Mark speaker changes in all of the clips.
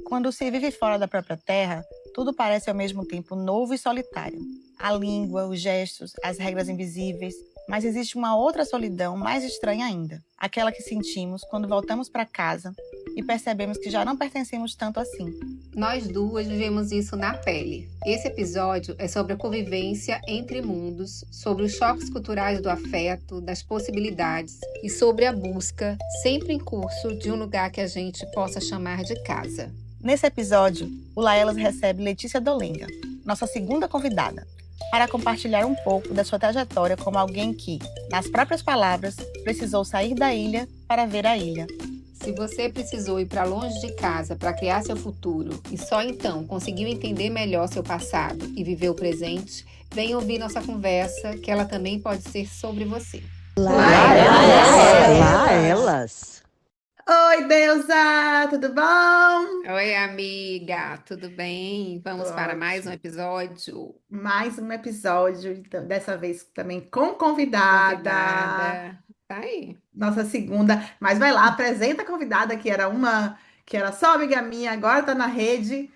Speaker 1: Quando se vive fora da própria terra, tudo parece ao mesmo tempo novo e solitário. A língua, os gestos, as regras invisíveis, mas existe uma outra solidão mais estranha ainda, aquela que sentimos quando voltamos para casa e percebemos que já não pertencemos tanto assim.
Speaker 2: Nós duas vivemos isso na pele. Esse episódio é sobre a convivência entre mundos, sobre os choques culturais do afeto, das possibilidades e sobre a busca, sempre em curso, de um lugar que a gente possa chamar de casa.
Speaker 1: Nesse episódio, o Laelas recebe Letícia Dolenga, nossa segunda convidada, para compartilhar um pouco da sua trajetória como alguém que, nas próprias palavras, precisou sair da ilha para ver a ilha.
Speaker 2: Se você precisou ir para longe de casa para criar seu futuro e só então conseguiu entender melhor seu passado e viver o presente, vem ouvir nossa conversa, que ela também pode ser sobre você.
Speaker 3: Laelas.
Speaker 4: Oi, Deusa, tudo bom?
Speaker 2: Oi, amiga, tudo bem? Vamos para mais um episódio.
Speaker 4: Mais um episódio, então, dessa vez também com convidada.
Speaker 2: Tá aí.
Speaker 4: Nossa segunda. Mas vai lá, apresenta a convidada, que era só amiga minha, agora tá na rede.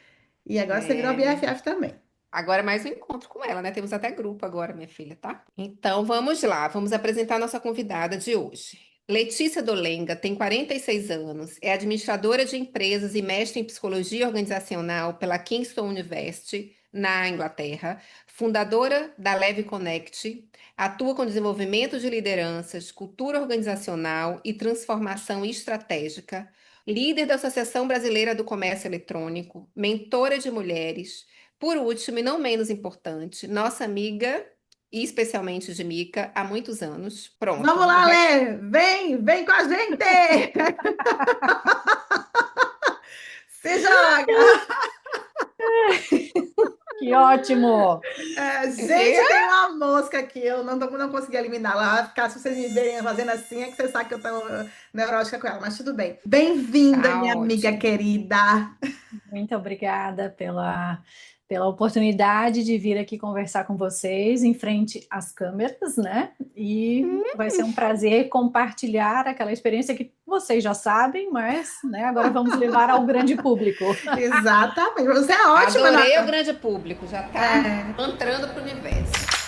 Speaker 4: E agora você virou BFF também.
Speaker 2: Agora é mais um encontro com ela, né? Temos até grupo agora, minha filha, tá? Então vamos lá, vamos apresentar nossa convidada de hoje. Letícia Dolenga tem 46 anos, é administradora de empresas e mestre em psicologia organizacional pela Kingston University, na Inglaterra, fundadora da Leve Connect, atua com desenvolvimento de lideranças, cultura organizacional e transformação estratégica, líder da Associação Brasileira do Comércio Eletrônico, mentora de mulheres. Por último, e não menos importante, nossa amiga, e especialmente de Mica, há muitos anos. Pronto.
Speaker 4: Vamos lá, Lê! Vem com a gente! Se joga!
Speaker 3: Que ótimo!
Speaker 4: Gente, tem uma mosca aqui, eu não consegui eliminar. Ela vai ficar, se vocês me verem fazendo assim, é que vocês sabem que eu tô neurótica com ela, mas tudo bem. Bem-vinda,
Speaker 2: Tá
Speaker 4: minha amiga
Speaker 2: ótimo.
Speaker 4: querida.
Speaker 3: Muito obrigada pela oportunidade de vir aqui conversar com vocês em frente às câmeras, né? E vai ser um prazer compartilhar aquela experiência que vocês já sabem, mas né, agora vamos levar ao grande público.
Speaker 4: Exatamente, você é ótima.
Speaker 2: Adorei o grande público, já tá entrando pro universo.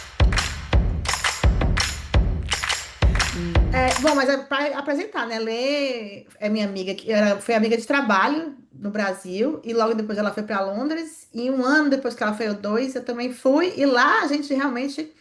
Speaker 4: Bom, mas para apresentar, né? Lê é minha amiga, foi amiga de trabalho no Brasil, e logo depois ela foi para Londres, e um ano depois que ela foi, ou dois, eu também fui, e lá a gente realmente,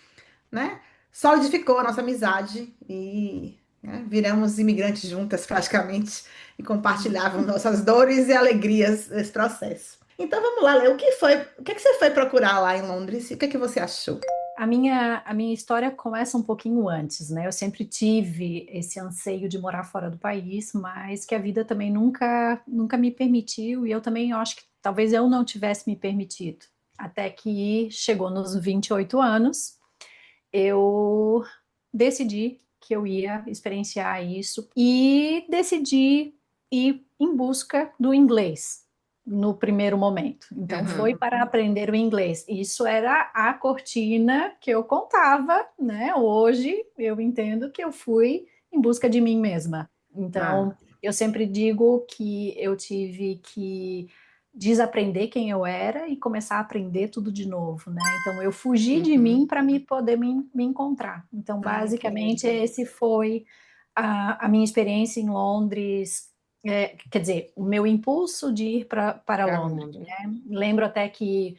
Speaker 4: né, solidificou a nossa amizade, e né, viramos imigrantes juntas praticamente, e compartilhávamos nossas dores e alegrias nesse processo. Então vamos lá, Lê, o que que você foi procurar lá em Londres, e o que que você achou?
Speaker 3: A minha história começa um pouquinho antes, né? Eu sempre tive esse anseio de morar fora do país, mas que a vida também nunca me permitiu, e eu também acho que talvez eu não tivesse me permitido. Até que chegou nos 28 anos, eu decidi que eu ia experienciar isso e decidi ir em busca do inglês no primeiro momento. Então, foi para aprender o inglês. Isso era a cortina que eu contava, né? Hoje eu entendo que eu fui em busca de mim mesma. Então, eu sempre digo que eu tive que desaprender quem eu era e começar a aprender tudo de novo, né? Então, eu fugi de mim para poder me encontrar. Então, basicamente, esse foi a minha experiência em Londres. Quer dizer, o meu impulso de ir para Londres, né? Lembro até que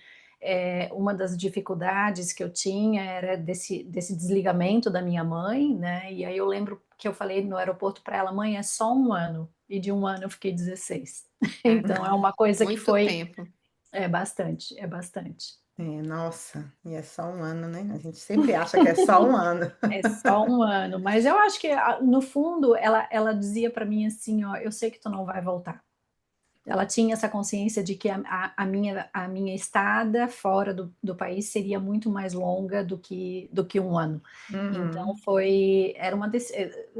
Speaker 3: uma das dificuldades que eu tinha era desse desligamento da minha mãe, né? E aí eu lembro que eu falei no aeroporto para ela: mãe, é só um ano. E de um ano eu fiquei 16. Então é uma coisa que foi...
Speaker 2: tempo.
Speaker 3: É bastante, é bastante.
Speaker 4: Nossa, e é só um ano, né? A gente sempre acha que é só um ano.
Speaker 3: É só um ano, mas eu acho que no fundo ela dizia para mim assim, ó, eu sei que tu não vai voltar. Ela tinha essa consciência de que a minha estada fora do país seria muito mais longa do que um ano. Então era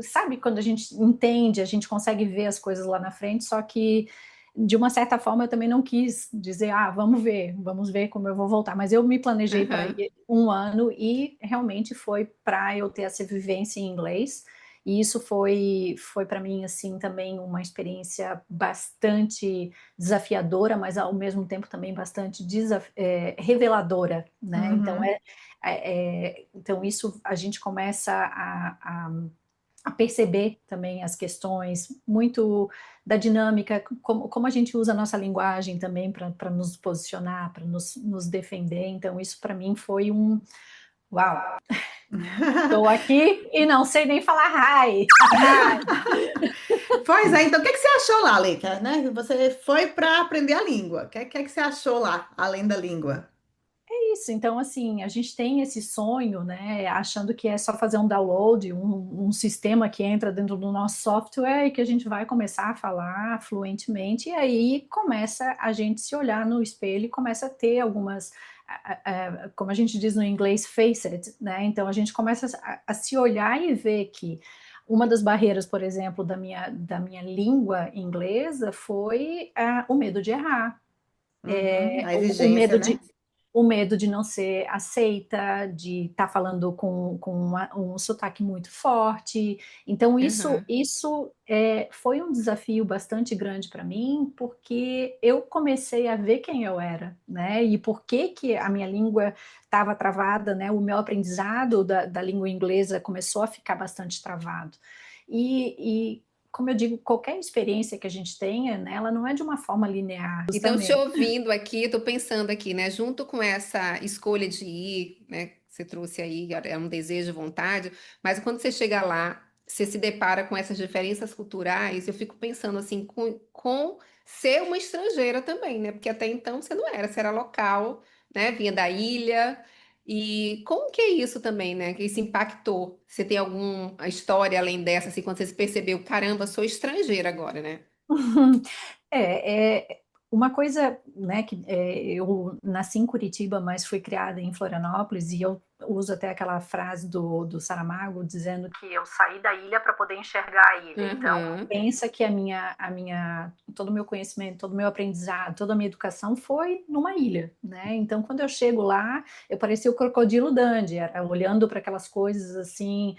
Speaker 3: sabe, quando a gente entende, a gente consegue ver as coisas lá na frente, só que de uma certa forma eu também não quis dizer, vamos ver como eu vou voltar, mas eu me planejei para ir um ano, e realmente foi para eu ter essa vivência em inglês. E isso foi para mim, assim, também uma experiência bastante desafiadora, mas ao mesmo tempo também bastante reveladora, né? Então,
Speaker 4: Uhum.
Speaker 3: então isso a gente começa a perceber também as questões muito da dinâmica, como a gente usa a nossa linguagem também para nos posicionar, para nos defender. Então, isso para mim foi um uau! Estou aqui e não sei nem falar hi.
Speaker 4: Pois é, então o que que você achou lá, Leika, né? Você foi para aprender a língua. O que que você achou lá, além da língua?
Speaker 3: Isso, então assim, a gente tem esse sonho, né, achando que é só fazer um download, um sistema que entra dentro do nosso software e que a gente vai começar a falar fluentemente, e aí começa a gente se olhar no espelho e começa a ter algumas, como a gente diz no inglês, face it, né, então a gente começa a se olhar e ver que uma das barreiras, por exemplo, da minha língua inglesa foi o medo de errar,
Speaker 4: Uhum, a
Speaker 3: o
Speaker 4: exigência,
Speaker 3: medo
Speaker 4: né?
Speaker 3: o medo de não ser aceita, de estar falando com um sotaque muito forte. Então, isso,
Speaker 2: Aham.
Speaker 3: isso foi um desafio bastante grande para mim, porque eu comecei a ver quem eu era, né? E por que que a minha língua estava travada, né? O meu aprendizado da língua inglesa começou a ficar bastante travado. E como eu digo, qualquer experiência que a gente tenha, né, ela não é de uma forma linear,
Speaker 2: Então, te
Speaker 3: justamente.
Speaker 2: ouvindo aqui, tô pensando aqui, né? Junto com essa escolha de ir, né? Que você trouxe aí, é um desejo, vontade, mas quando você chega lá, você se depara com essas diferenças culturais, eu fico pensando assim, com ser uma estrangeira também, né? Porque até então você era local, né? Vinha da ilha. E como que é isso também, né? Que isso impactou? Você tem alguma história além dessa, assim, quando você se percebeu, caramba, sou estrangeira agora, né?
Speaker 3: Uma coisa, né, que eu nasci em Curitiba, mas fui criada em Florianópolis, e eu uso até aquela frase do Saramago dizendo que eu saí da ilha para poder enxergar a ilha. Então,
Speaker 2: Aham.
Speaker 3: pensa que todo o meu conhecimento, todo o meu aprendizado, toda a minha educação foi numa ilha, né? Então, quando eu chego lá, eu parecia o crocodilo Dundee, olhando para aquelas coisas assim,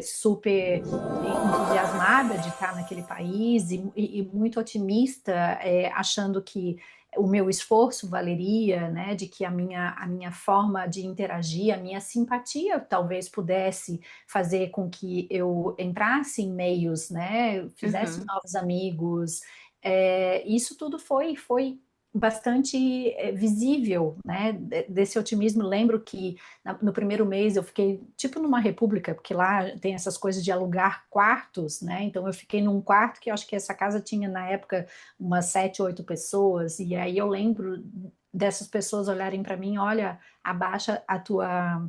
Speaker 3: super entusiasmada de estar naquele país e muito otimista, achando que o meu esforço valeria, né, de que a minha forma de interagir, a minha simpatia talvez pudesse fazer com que eu entrasse em meios, né, fizesse
Speaker 2: Aham.
Speaker 3: novos amigos. Isso tudo foi bastante visível, né, desse otimismo. Lembro que no primeiro mês eu fiquei tipo numa república, porque lá tem essas coisas de alugar quartos, né? Então eu fiquei num quarto que eu acho que essa casa tinha na época umas 7, 8 pessoas, e aí eu lembro dessas pessoas olharem para mim, olha, abaixa a tua,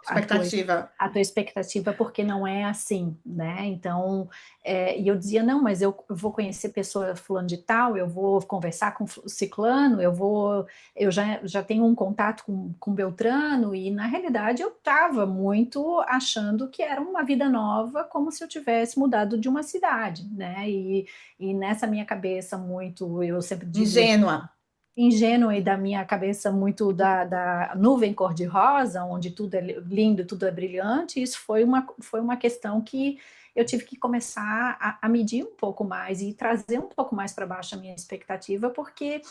Speaker 4: Expectativa.
Speaker 3: a tua expectativa, porque não é assim, né? Então, e eu dizia, não, mas eu vou conhecer pessoa fulano de tal, eu vou conversar com ciclano, eu já tenho um contato com Beltrano, e na realidade eu estava muito achando que era uma vida nova, como se eu tivesse mudado de uma cidade, né? E nessa minha cabeça muito, eu sempre digo,
Speaker 4: Ingênua.
Speaker 3: ingênua, e da minha cabeça muito da nuvem cor-de-rosa, onde tudo é lindo, tudo é brilhante, isso foi uma questão que eu tive que começar a medir um pouco mais e trazer um pouco mais para baixo a minha expectativa, porque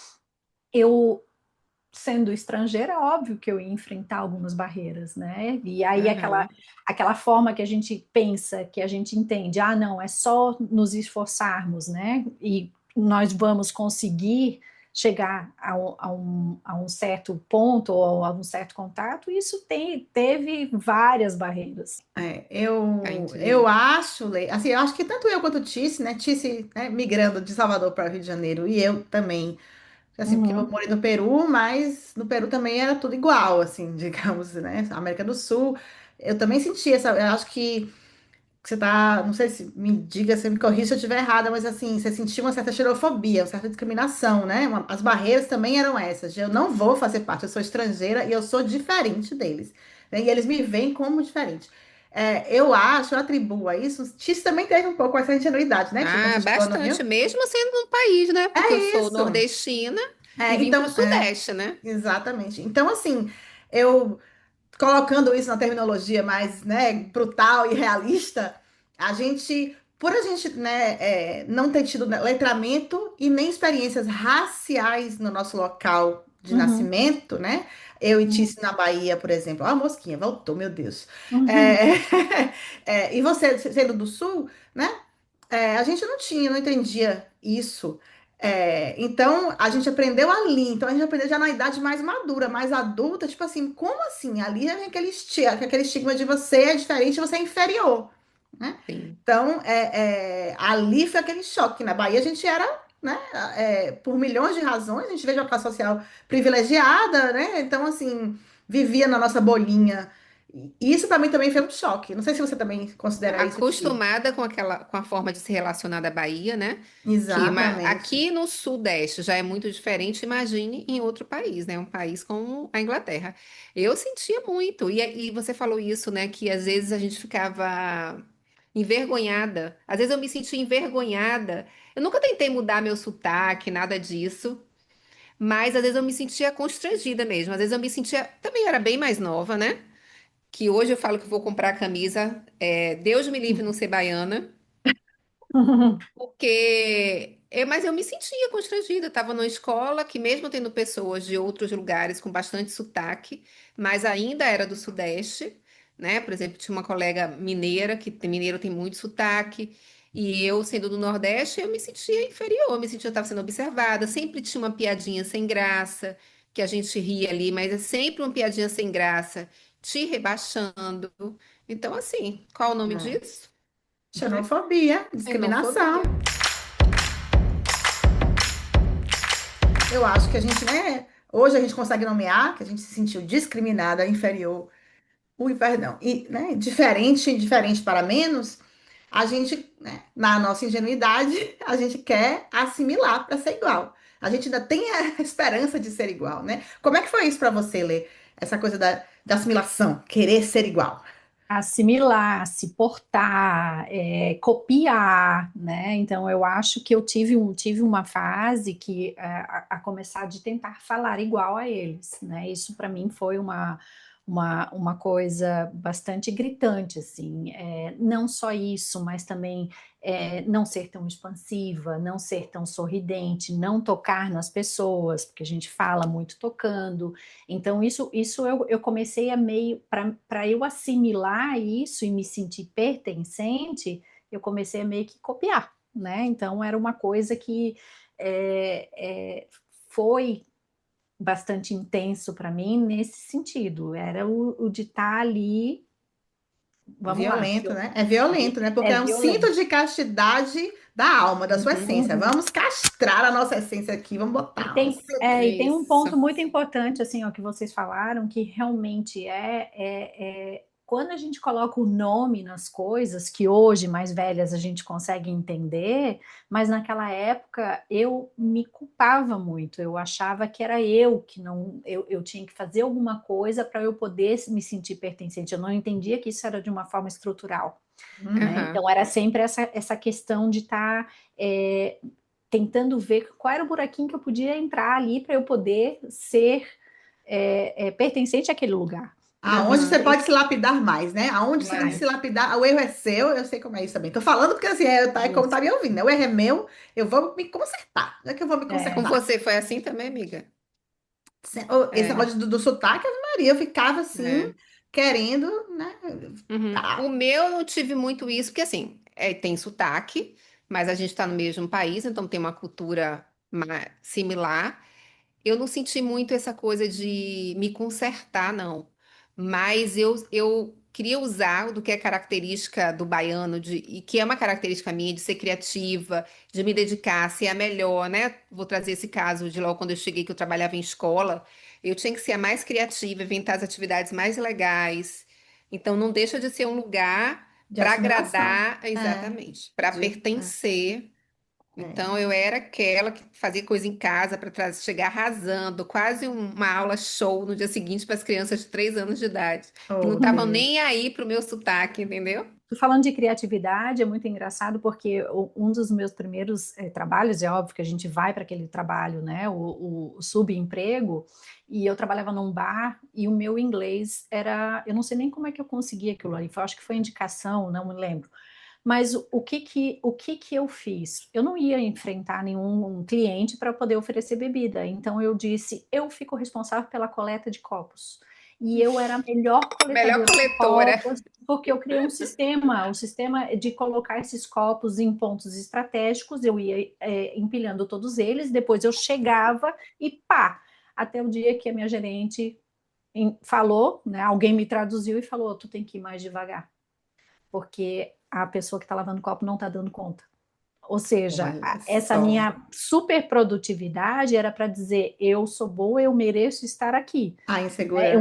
Speaker 3: eu, sendo estrangeira, é óbvio que eu ia enfrentar algumas barreiras, né? E aí
Speaker 2: Aham.
Speaker 3: aquela forma que a gente pensa, que a gente entende, não, é só nos esforçarmos, né? E nós vamos conseguir chegar a um certo ponto ou a um certo contato, isso teve várias barreiras.
Speaker 4: Eu
Speaker 2: Entendi.
Speaker 4: acho, assim, eu acho que tanto eu quanto Tice, né? Tice, né, migrando de Salvador para o Rio de Janeiro, e eu também, assim, porque eu
Speaker 3: Uhum.
Speaker 4: morei no Peru, mas no Peru também era tudo igual, assim, digamos, né? América do Sul, eu também senti essa, eu acho que você tá, não sei se me diga, se me corrija se eu estiver errada, mas assim, você sentiu uma certa xerofobia, uma certa discriminação, né? As barreiras também eram essas, de eu não vou fazer parte, eu sou estrangeira e eu sou diferente deles, né? E eles me veem como diferente. Eu acho, eu atribuo a isso, X também teve um pouco essa ingenuidade, né, X, quando
Speaker 2: Ah,
Speaker 4: você chegou no
Speaker 2: bastante,
Speaker 4: Rio?
Speaker 2: mesmo sendo um país, né? Porque eu
Speaker 4: É
Speaker 2: sou
Speaker 4: isso.
Speaker 2: nordestina e vim para o
Speaker 4: Então,
Speaker 2: Sudeste, né?
Speaker 4: exatamente. Então, assim, eu colocando isso na terminologia mais, né, brutal e realista, por a gente, né, não ter tido, né, letramento e nem experiências raciais no nosso local de
Speaker 3: Uhum,
Speaker 4: nascimento, né? Eu e
Speaker 3: uhum,
Speaker 4: Tice na Bahia, por exemplo. Ó, a mosquinha, voltou, meu Deus.
Speaker 3: uhum.
Speaker 4: É, e você, sendo do Sul, né? A gente não tinha, não entendia isso. Então, a gente aprendeu ali. Então, a gente aprendeu já na idade mais madura, mais adulta. Tipo assim, como assim? Ali é aquele estigma de você é diferente, você é inferior, né?
Speaker 2: Sim.
Speaker 4: Então, ali foi aquele choque. Na Bahia, a gente era, né, por milhões de razões, a gente veio de uma classe social privilegiada, né? Então, assim, vivia na nossa bolinha. E isso para mim também foi um choque. Não sei se você também considera isso que.
Speaker 2: Acostumada com a forma de se relacionar da Bahia, né?
Speaker 4: Exatamente.
Speaker 2: Aqui no Sudeste já é muito diferente, imagine em outro país, né? Um país como a Inglaterra. Eu sentia muito, e você falou isso, né? Que às vezes a gente ficava envergonhada. Às vezes eu me sentia envergonhada. Eu nunca tentei mudar meu sotaque, nada disso, mas às vezes eu me sentia constrangida mesmo. Às vezes eu me sentia. Também eu era bem mais nova, né? Que hoje eu falo que vou comprar a camisa, Deus me livre não ser baiana. Mas eu me sentia constrangida. Eu estava numa escola que, mesmo tendo pessoas de outros lugares com bastante sotaque, mas ainda era do Sudeste, né? Por exemplo, tinha uma colega mineira, mineiro tem muito sotaque, e eu, sendo do Nordeste, eu me sentia inferior, eu me sentia que eu estava sendo observada. Sempre tinha uma piadinha sem graça, que a gente ria ali, mas é sempre uma piadinha sem graça, te rebaixando. Então, assim, qual o nome
Speaker 4: É.
Speaker 2: disso? Né?
Speaker 4: Xenofobia, discriminação.
Speaker 2: Xenofobia.
Speaker 4: Eu acho que a gente, né? Hoje a gente consegue nomear que a gente se sentiu discriminada, inferior, perdão, e, né, diferente para menos. A gente, né, na nossa ingenuidade, a gente quer assimilar para ser igual. A gente ainda tem a esperança de ser igual, né? Como é que foi isso para você, Lê? Essa coisa da assimilação, querer ser igual.
Speaker 3: Assimilar, se portar, copiar, né? Então eu acho que eu tive uma fase que a começar de tentar falar igual a eles, né? Isso para mim foi uma coisa bastante gritante, assim. Não só isso, mas também não ser tão expansiva, não ser tão sorridente, não tocar nas pessoas, porque a gente fala muito tocando. Então, isso eu comecei a meio, para eu assimilar isso e me sentir pertencente, eu comecei a meio que copiar, né? Então, era uma coisa que é, é, foi bastante intenso para mim nesse sentido. Era o de estar ali, vamos lá,
Speaker 4: Violento, né? É violento, né? Porque
Speaker 3: é
Speaker 4: é um cinto
Speaker 3: violento.
Speaker 4: de castidade da alma, da sua
Speaker 2: Uhum.
Speaker 4: essência.
Speaker 3: Uhum.
Speaker 4: Vamos castrar a nossa essência aqui, vamos
Speaker 3: E
Speaker 4: botar.
Speaker 3: tem, e tem um
Speaker 2: Isso.
Speaker 3: ponto muito importante, assim, ó, que vocês falaram, que realmente quando a gente coloca o nome nas coisas, que hoje, mais velhas, a gente consegue entender, mas naquela época eu me culpava muito, eu achava que era eu que não, eu tinha que fazer alguma coisa para eu poder me sentir pertencente, eu não entendia que isso era de uma forma estrutural, né?
Speaker 4: Uhum.
Speaker 3: Então era sempre essa questão de estar tentando ver qual era o buraquinho que eu podia entrar ali para eu poder ser pertencente àquele lugar.
Speaker 4: Aonde você
Speaker 2: Aham.
Speaker 4: pode se lapidar mais, né? Aonde você tem que se
Speaker 3: Mas,
Speaker 4: lapidar, o erro é seu, eu sei como é isso também. Tô falando porque assim, é como tá
Speaker 3: isso.
Speaker 4: me ouvindo, né? O erro é meu, eu vou me consertar. Não é que eu vou me
Speaker 3: É,
Speaker 2: Com
Speaker 4: consertar.
Speaker 2: você foi assim também, amiga?
Speaker 4: Esse
Speaker 2: É,
Speaker 4: negócio do sotaque, Ave Maria, eu ficava assim,
Speaker 2: é.
Speaker 4: querendo, né?
Speaker 2: Uhum. O
Speaker 4: Tá.
Speaker 2: meu eu não tive muito isso, porque assim, tem sotaque, mas a gente está no mesmo país, então tem uma cultura similar. Eu não senti muito essa coisa de me consertar, não. Mas eu queria usar do que é característica do baiano, e que é uma característica minha, de ser criativa, de me dedicar, ser a melhor, né? Vou trazer esse caso de logo quando eu cheguei, que eu trabalhava em escola. Eu tinha que ser a mais criativa, inventar as atividades mais legais. Então, não deixa de ser um lugar
Speaker 4: De
Speaker 2: para
Speaker 4: assimilação.
Speaker 2: agradar, exatamente, para
Speaker 4: De,
Speaker 2: pertencer.
Speaker 4: é.
Speaker 2: Então eu era aquela que fazia coisa em casa para chegar arrasando, quase uma aula show no dia seguinte para as crianças de 3 anos de idade, que não
Speaker 4: Oh,
Speaker 2: estavam
Speaker 4: Deus.
Speaker 2: nem aí pro meu sotaque, entendeu?
Speaker 3: falando de criatividade, é muito engraçado porque um dos meus primeiros trabalhos, é óbvio que a gente vai para aquele trabalho, né, o subemprego, e eu trabalhava num bar e o meu inglês era, eu não sei nem como é que eu consegui aquilo ali, acho que foi indicação, não me lembro, Mas o que que eu fiz? Eu não ia enfrentar nenhum cliente para poder oferecer bebida. Então eu disse, eu fico responsável pela coleta de copos. E eu era a melhor
Speaker 2: Melhor
Speaker 3: coletadora de
Speaker 2: coletora.
Speaker 3: copos, porque eu criei um sistema de colocar esses copos em pontos estratégicos. Eu ia empilhando todos eles, depois eu chegava e pá, até o dia que a minha gerente falou, né? Alguém me traduziu e falou, tu tem que ir mais devagar porque a pessoa que está lavando o copo não está dando conta. Ou seja,
Speaker 4: Olha
Speaker 3: essa
Speaker 4: só.
Speaker 3: minha super produtividade era para dizer eu sou boa, eu mereço estar aqui.
Speaker 4: A
Speaker 3: Né?
Speaker 4: insegurança.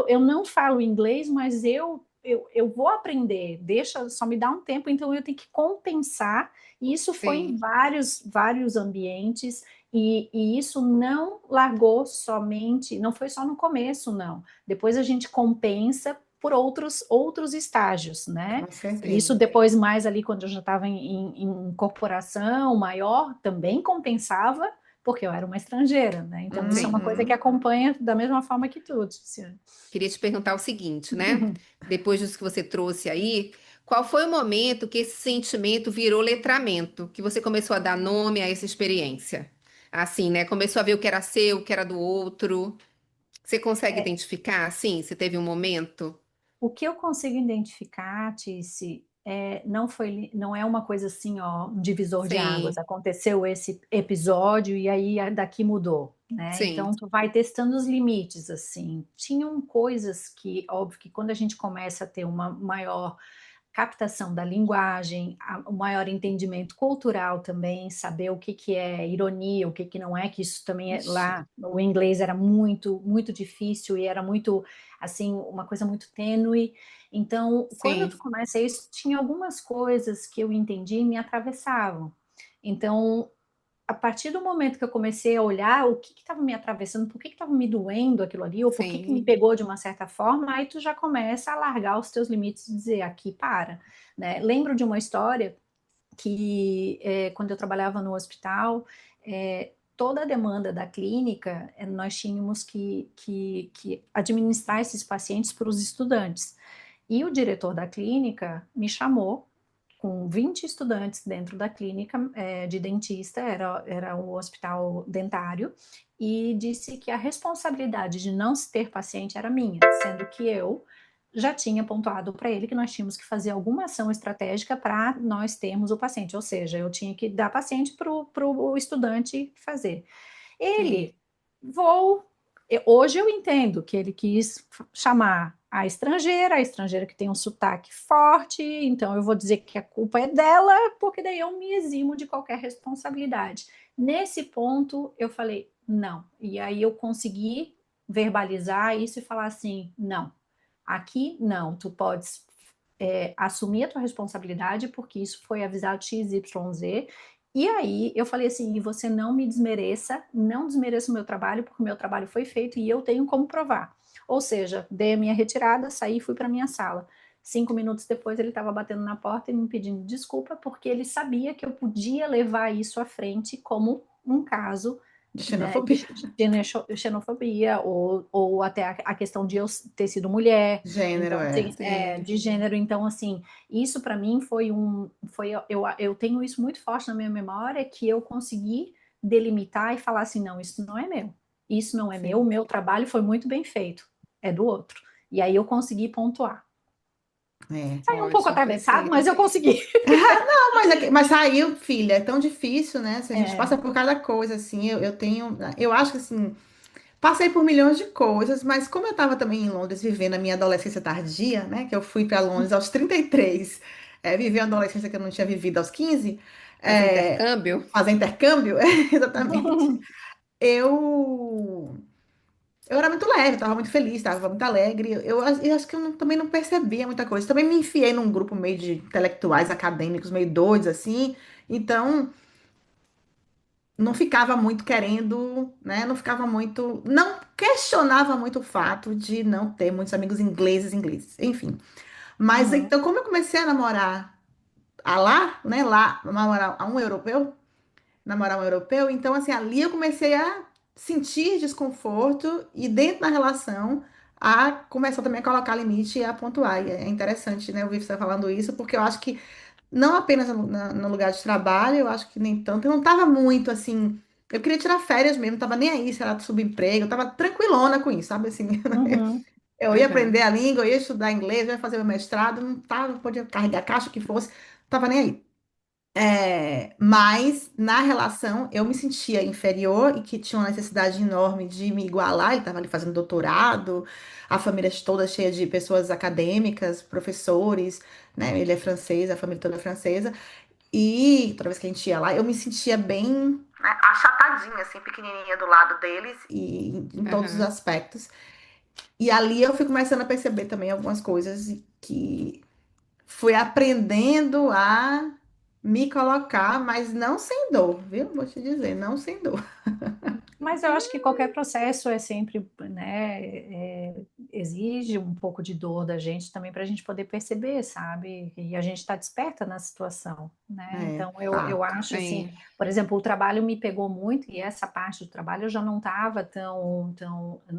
Speaker 3: Eu não falo inglês, mas eu vou aprender. Deixa, só me dá um tempo, então eu tenho que compensar. E isso foi em
Speaker 2: Sim,
Speaker 3: vários ambientes. E isso não largou somente, não foi só no começo, não. Depois a gente compensa por outros estágios, né?
Speaker 4: Com
Speaker 3: E isso
Speaker 4: certeza.
Speaker 3: depois mais ali quando eu já estava em corporação maior, também compensava, porque eu era uma estrangeira, né? Então isso é uma
Speaker 2: sim.
Speaker 3: coisa que
Speaker 4: Uhum.
Speaker 3: acompanha da mesma forma que tudo, Tiziane.
Speaker 2: Queria te perguntar o seguinte, né? Depois disso que você trouxe aí, qual foi o momento que esse sentimento virou letramento, que você começou a dar nome a essa experiência? Assim, né? Começou a ver o que era seu, o que era do outro. Você consegue identificar, assim? Você teve um momento?
Speaker 3: O que eu consigo identificar, Tice, não é uma coisa assim, ó, um divisor de águas.
Speaker 2: Sim,
Speaker 3: Aconteceu esse episódio e aí daqui mudou, né?
Speaker 2: sim,
Speaker 3: Então tu vai testando os limites, assim. Tinham coisas que, óbvio, que quando a gente começa a ter uma maior captação da linguagem, o maior entendimento cultural também, saber o que que é ironia, o que que não é, que isso também é
Speaker 4: Ixi.
Speaker 3: lá, o inglês era muito difícil e era muito, assim, uma coisa muito tênue. Então, quando tu
Speaker 2: sim,
Speaker 3: começa isso, tinha algumas coisas que eu entendi e me atravessavam. Então, a partir do momento que eu comecei a olhar o que estava me atravessando, por que estava me doendo aquilo ali, ou por que me
Speaker 2: sim,
Speaker 3: pegou de uma certa forma, aí tu já começa a largar os teus limites e dizer aqui para, né? Lembro de uma história que quando eu trabalhava no hospital, toda a demanda da clínica, nós tínhamos que administrar esses pacientes para os estudantes. E o diretor da clínica me chamou com 20 estudantes dentro da clínica de dentista, era o hospital dentário, e disse que a responsabilidade de não se ter paciente era minha, sendo que eu já tinha pontuado para ele que nós tínhamos que fazer alguma ação estratégica para nós termos o paciente, ou seja, eu tinha que dar paciente para o estudante fazer.
Speaker 2: sim,
Speaker 3: Ele, vou. Hoje eu entendo que ele quis chamar a estrangeira que tem um sotaque forte, então eu vou dizer que a culpa é dela, porque daí eu me eximo de qualquer responsabilidade. Nesse ponto, eu falei, não. E aí eu consegui verbalizar isso e falar assim: não, aqui não, tu podes assumir a tua responsabilidade, porque isso foi avisado XYZ. E aí eu falei assim, e você não me desmereça, não desmereça o meu trabalho, porque o meu trabalho foi feito e eu tenho como provar. Ou seja, dei a minha retirada, saí e fui para minha sala. 5 minutos depois ele estava batendo na porta e me pedindo desculpa, porque ele sabia que eu podia levar isso à frente como um caso,
Speaker 4: De
Speaker 3: né,
Speaker 4: xenofobia.
Speaker 3: de xenofobia, ou até a questão de eu ter sido mulher.
Speaker 4: Gênero,
Speaker 3: Então,
Speaker 4: é.
Speaker 3: assim,
Speaker 2: sim.
Speaker 3: de gênero. Então, assim, isso para mim eu tenho isso muito forte na minha memória, que eu consegui delimitar e falar assim, não, isso não é meu. Isso não é meu, o
Speaker 2: Sim.
Speaker 3: meu trabalho foi muito bem feito, é do outro. E aí eu consegui pontuar.
Speaker 4: É.
Speaker 3: Saiu um pouco
Speaker 2: Ótimo,
Speaker 3: atravessado, mas
Speaker 2: perfeito.
Speaker 3: eu consegui.
Speaker 4: Não, mas saiu, filha, é tão difícil, né? Se a gente
Speaker 3: É,
Speaker 4: passa por cada coisa, assim, eu tenho, eu acho que assim, passei por milhões de coisas, mas como eu estava também em Londres vivendo a minha adolescência tardia, né? Que eu fui para Londres aos 33, viver uma adolescência que eu não tinha vivido aos 15,
Speaker 2: Fazer
Speaker 4: é,
Speaker 2: intercâmbio?
Speaker 4: fazer intercâmbio, exatamente. Eu Eu era muito leve, estava muito feliz, estava muito alegre. Eu acho que eu também não percebia muita coisa. Também me enfiei num grupo meio de intelectuais acadêmicos, meio doidos, assim. Então, não ficava muito querendo, né? Não ficava muito. Não questionava muito o fato de não ter muitos amigos ingleses. Enfim. Mas
Speaker 3: uhum,
Speaker 4: então, como eu comecei a namorar lá, né? Lá, namorar a um europeu. Namorar um europeu. Então, assim, ali eu comecei a sentir desconforto e dentro da relação a começar também a colocar limite e a pontuar. E é interessante, né, ouvir você falando isso, porque eu acho que não apenas no lugar de trabalho, eu acho que nem tanto. Eu não tava muito assim. Eu queria tirar férias mesmo, não tava nem aí se era subemprego, eu tava tranquilona com isso, sabe assim?
Speaker 3: Uhum.
Speaker 4: Eu ia
Speaker 2: Aham,
Speaker 4: aprender a língua, eu ia estudar inglês, eu ia fazer meu mestrado, não tava, podia carregar caixa o que fosse, não tava nem aí. Mas na relação eu me sentia inferior e que tinha uma necessidade enorme de me igualar. Ele estava ali fazendo doutorado, a família toda cheia de pessoas acadêmicas, professores, né? Ele é francês, a família toda é francesa. E toda vez que a gente ia lá, eu me sentia bem achatadinha, assim, pequenininha do lado deles e em todos os
Speaker 2: aham.
Speaker 4: aspectos. E ali eu fui começando a perceber também algumas coisas que fui aprendendo a me colocar, mas não sem dor, viu? Vou te dizer, não sem dor.
Speaker 3: Mas eu acho que qualquer processo é sempre, né, exige um pouco de dor da gente também para a gente poder perceber, sabe? E a gente está desperta na situação, né?
Speaker 4: É,
Speaker 3: Então eu
Speaker 4: fato.
Speaker 3: acho assim,
Speaker 2: Sim,
Speaker 3: por exemplo, o trabalho me pegou muito e essa parte do trabalho eu já não estava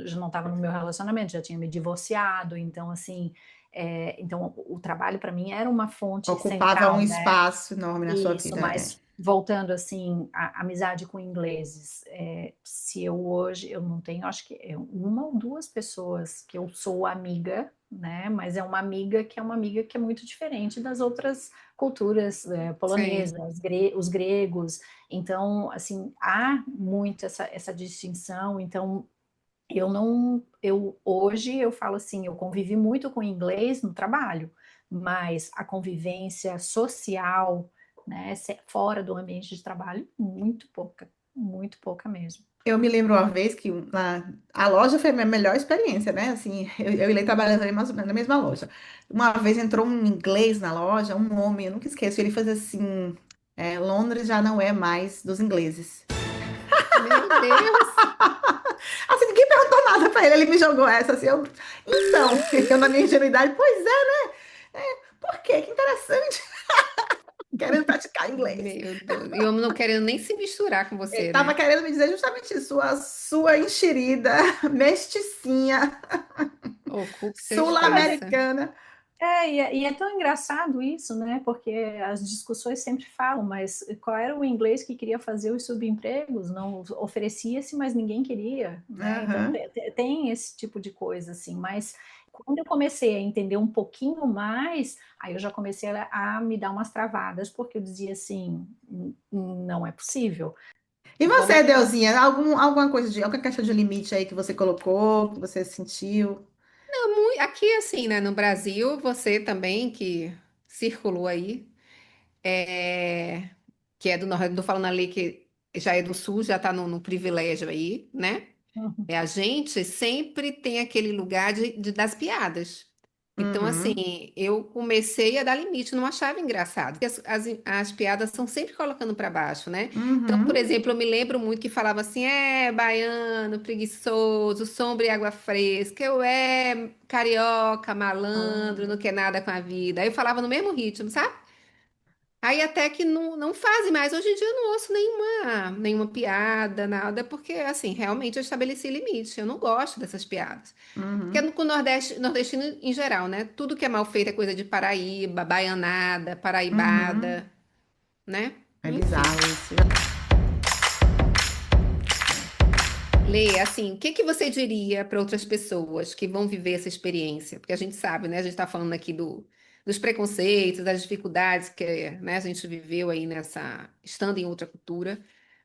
Speaker 3: já não estava no meu relacionamento, já tinha me divorciado, então assim, então o trabalho para mim era uma fonte
Speaker 4: Ocupava um
Speaker 3: central, né?
Speaker 4: espaço enorme na sua
Speaker 3: Isso,
Speaker 4: vida. É.
Speaker 3: mas voltando assim, a amizade com ingleses, se eu hoje, eu não tenho, acho que é uma ou duas pessoas que eu sou amiga, né, mas é uma amiga que é uma amiga que é muito diferente das outras culturas,
Speaker 2: sim.
Speaker 3: polonesas, os gregos, então, assim, há muito essa distinção, então, eu não, eu hoje eu falo assim, eu convivi muito com inglês no trabalho, mas a convivência social, né, fora do ambiente de trabalho, muito pouca mesmo.
Speaker 4: Eu me lembro uma vez que a loja foi a minha melhor experiência, né? Assim, eu e ele trabalhando ali mais ou menos na mesma loja. Uma vez entrou um inglês na loja, um homem, eu nunca esqueço, ele fez assim: Londres já não é mais dos ingleses.
Speaker 2: Meu Deus,
Speaker 4: Assim, ninguém perguntou nada pra ele, ele me jogou essa assim. Então, eu na minha ingenuidade, pois por quê? Que interessante, querendo praticar inglês.
Speaker 2: meu Deus. E o homem não querendo nem se misturar com
Speaker 4: Ele
Speaker 2: você,
Speaker 4: estava
Speaker 2: né?
Speaker 4: querendo me dizer justamente isso, a sua enxerida, mesticinha,
Speaker 2: Ocupe seu
Speaker 3: Mas
Speaker 2: espaço.
Speaker 4: sul-americana.
Speaker 3: e é tão engraçado isso, né? Porque as discussões sempre falam, mas qual era o inglês que queria fazer os subempregos? Não oferecia-se, mas ninguém queria, né? Então
Speaker 4: Aham.
Speaker 3: tem esse tipo de coisa, assim. Mas quando eu comecei a entender um pouquinho mais, aí eu já comecei a me dar umas travadas, porque eu dizia assim, não é possível.
Speaker 4: E
Speaker 3: Vamos
Speaker 4: você, Deusinha, alguma coisa alguma questão de limite aí que você colocou, que você sentiu?
Speaker 2: Aqui, assim, né, no Brasil, você também que circulou aí, é, que é do Nordeste, não tô falando ali que já é do Sul, já está no privilégio aí, né?
Speaker 3: Uhum.
Speaker 2: A gente sempre tem aquele lugar das piadas. Então,
Speaker 4: Uhum,
Speaker 2: assim, eu comecei a dar limite, não achava engraçado. Porque as piadas são sempre colocando para baixo, né? Então, por
Speaker 4: uhum,
Speaker 2: exemplo, eu me lembro muito que falava assim, baiano, preguiçoso, sombra e água fresca, eu carioca, malandro, não
Speaker 3: Malandro.
Speaker 2: quer nada com a vida. Aí eu falava no mesmo ritmo, sabe? Aí até que não fazem mais. Hoje em dia eu não ouço nenhuma piada, nada, porque, assim, realmente eu estabeleci limite. Eu não gosto dessas piadas. Porque
Speaker 4: uhum.
Speaker 2: com o nordestino em geral, né? Tudo que é mal feito é coisa de Paraíba, baianada,
Speaker 4: Uhum.
Speaker 2: paraibada, né?
Speaker 4: É
Speaker 2: Enfim.
Speaker 4: bizarro isso.
Speaker 2: Lê, assim, o que que você diria para outras pessoas que vão viver essa experiência? Porque a gente sabe, né? A gente está falando aqui dos preconceitos, das dificuldades que, né, a gente viveu aí estando em outra cultura.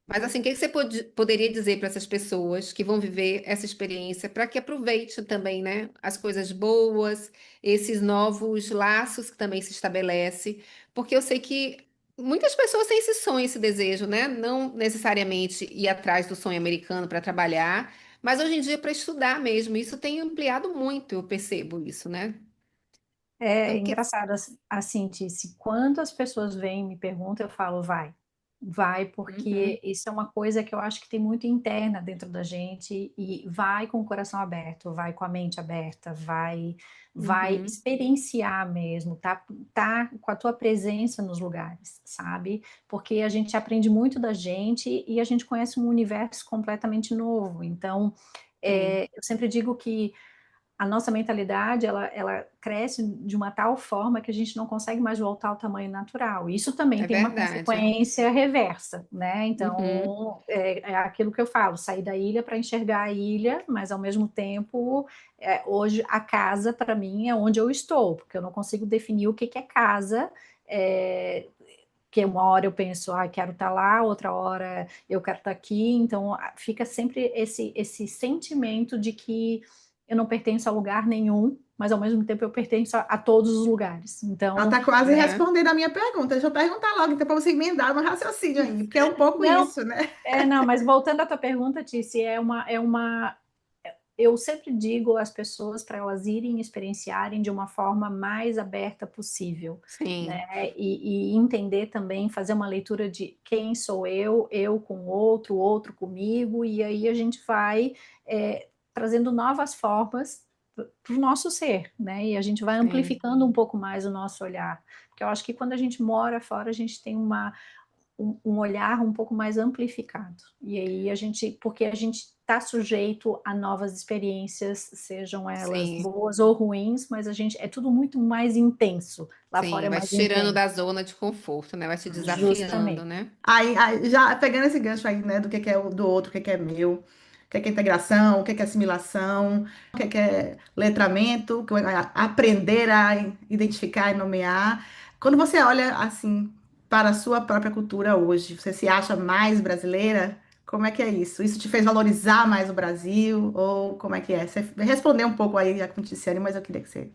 Speaker 2: Mas assim, o que que você poderia dizer para essas pessoas que vão viver essa experiência para que aproveite também, né, as coisas boas, esses novos laços que também se estabelece? Porque eu sei que muitas pessoas têm esse sonho, esse desejo, né? Não necessariamente ir atrás do sonho americano para trabalhar, mas hoje em dia para estudar mesmo. Isso tem ampliado muito, eu percebo isso, né? Então,
Speaker 3: É
Speaker 2: o que que...
Speaker 3: engraçado assim, Tice, quando as pessoas vêm e me perguntam, eu falo, vai, porque
Speaker 2: Uhum,
Speaker 3: isso é uma coisa que eu acho que tem muito interna dentro da gente e vai com o coração aberto, vai com a mente aberta, vai
Speaker 2: uhum,
Speaker 3: experienciar mesmo, tá com a tua presença nos lugares, sabe? Porque a gente aprende muito da gente e a gente conhece um universo completamente novo. Então,
Speaker 2: sim.
Speaker 3: eu sempre digo que a nossa mentalidade, ela cresce de uma tal forma que a gente não consegue mais voltar ao tamanho natural. Isso também
Speaker 2: É
Speaker 3: tem uma
Speaker 2: verdade.
Speaker 3: consequência reversa, né?
Speaker 2: Uhum.
Speaker 3: Então, é aquilo que eu falo, sair da ilha para enxergar a ilha, mas ao mesmo tempo, hoje a casa para mim é onde eu estou, porque eu não consigo definir o que que é casa, é, que uma hora eu penso, quero estar lá, outra hora eu quero estar aqui, então fica sempre esse sentimento de que eu não pertenço a lugar nenhum, mas ao mesmo tempo eu pertenço a todos os lugares.
Speaker 4: Ela
Speaker 3: Então,
Speaker 4: está quase
Speaker 2: É.
Speaker 4: respondendo a minha pergunta. Deixa eu perguntar logo, então, para você emendar no raciocínio aí, porque é um pouco
Speaker 3: não,
Speaker 4: isso, né?
Speaker 3: não, mas voltando à tua pergunta, Tice, eu sempre digo às pessoas para elas irem experienciarem de uma forma mais aberta possível,
Speaker 2: Sim,
Speaker 3: né? E entender também, fazer uma leitura de quem sou eu com o outro comigo, e aí a gente vai trazendo novas formas para o nosso ser, né? E a gente vai
Speaker 2: sim,
Speaker 3: amplificando um pouco mais o nosso olhar, porque eu acho que quando a gente mora fora, a gente tem um olhar um pouco mais amplificado. E aí porque a gente está sujeito a novas experiências, sejam elas
Speaker 2: sim,
Speaker 3: boas ou ruins, mas é tudo muito mais intenso. Lá fora
Speaker 2: sim.
Speaker 3: é
Speaker 2: Vai
Speaker 3: mais
Speaker 2: te tirando
Speaker 3: intenso,
Speaker 2: da zona de conforto, né? Vai te desafiando,
Speaker 3: justamente.
Speaker 2: né?
Speaker 4: Aí, já pegando esse gancho aí, né, do que é o do outro, o que é meu, o que é integração, o que é assimilação, o que é letramento, o que é aprender a identificar e nomear. Quando você olha, assim, para a sua própria cultura hoje, você se acha mais brasileira? Como é que é isso? Isso te fez valorizar mais o Brasil? Ou como é que é? Você respondeu um pouco aí já com o Ticiane, mas eu queria que você...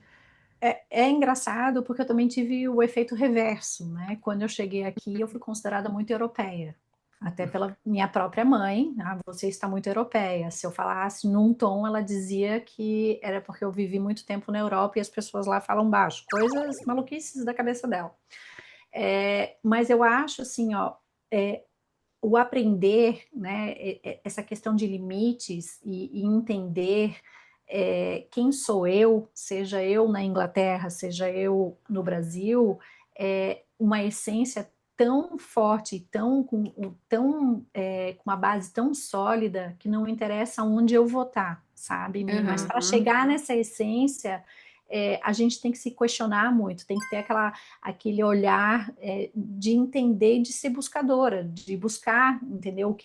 Speaker 3: É engraçado porque eu também tive o efeito reverso, né? Quando eu cheguei aqui, eu fui considerada muito europeia, até pela minha própria mãe. Você está muito europeia. Se eu falasse num tom, ela dizia que era porque eu vivi muito tempo na Europa e as pessoas lá falam baixo, coisas maluquices da cabeça dela. Mas eu acho assim, ó, é, o aprender, né, essa questão de limites e entender quem sou eu, seja eu na Inglaterra, seja eu no Brasil, é uma essência tão forte, com uma base tão sólida que não interessa onde eu votar, sabe, Mi? Mas para
Speaker 2: Aham.
Speaker 3: chegar nessa essência, a gente tem que se questionar muito, tem que ter aquele olhar de entender, de ser buscadora, de buscar, entendeu? O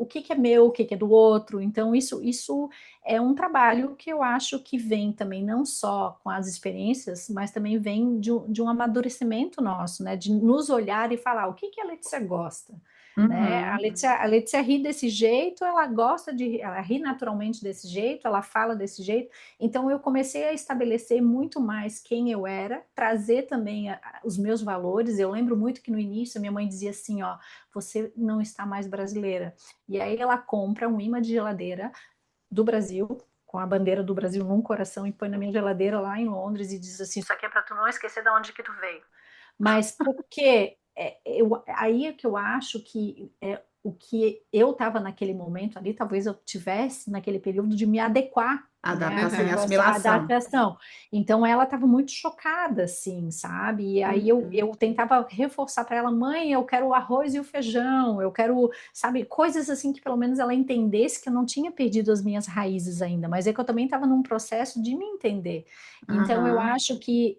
Speaker 3: que é meu, o que é do outro. Então, isso é um trabalho que eu acho que vem também não só com as experiências, mas também vem de um amadurecimento nosso, né? De nos olhar e falar o que a Letícia gosta. Né? A
Speaker 4: Uhum.
Speaker 3: Letícia, a Letícia ri desse jeito, ela gosta ela ri naturalmente desse jeito, ela fala desse jeito. Então eu comecei a estabelecer muito mais quem eu era, trazer também os meus valores. Eu lembro muito que no início minha mãe dizia assim, ó, você não está mais brasileira. E aí ela compra um imã de geladeira do Brasil, com a bandeira do Brasil num coração e põe na minha geladeira lá em Londres e diz assim, isso aqui é para tu não esquecer de onde que tu veio. Mas porque aí é que eu acho que o que eu estava naquele momento ali, talvez eu tivesse naquele período de me adequar, né, a
Speaker 4: Adaptação e
Speaker 2: Aham.
Speaker 3: a
Speaker 4: assimilação.
Speaker 3: adaptação. Então ela estava muito chocada, assim, sabe? E aí eu
Speaker 2: Uhum.
Speaker 3: tentava reforçar para ela, mãe, eu quero o arroz e o feijão, eu quero, sabe, coisas assim que pelo menos ela entendesse que eu não tinha perdido as minhas raízes ainda, mas é que eu também estava num processo de me entender. Então eu
Speaker 4: Aham.
Speaker 3: acho que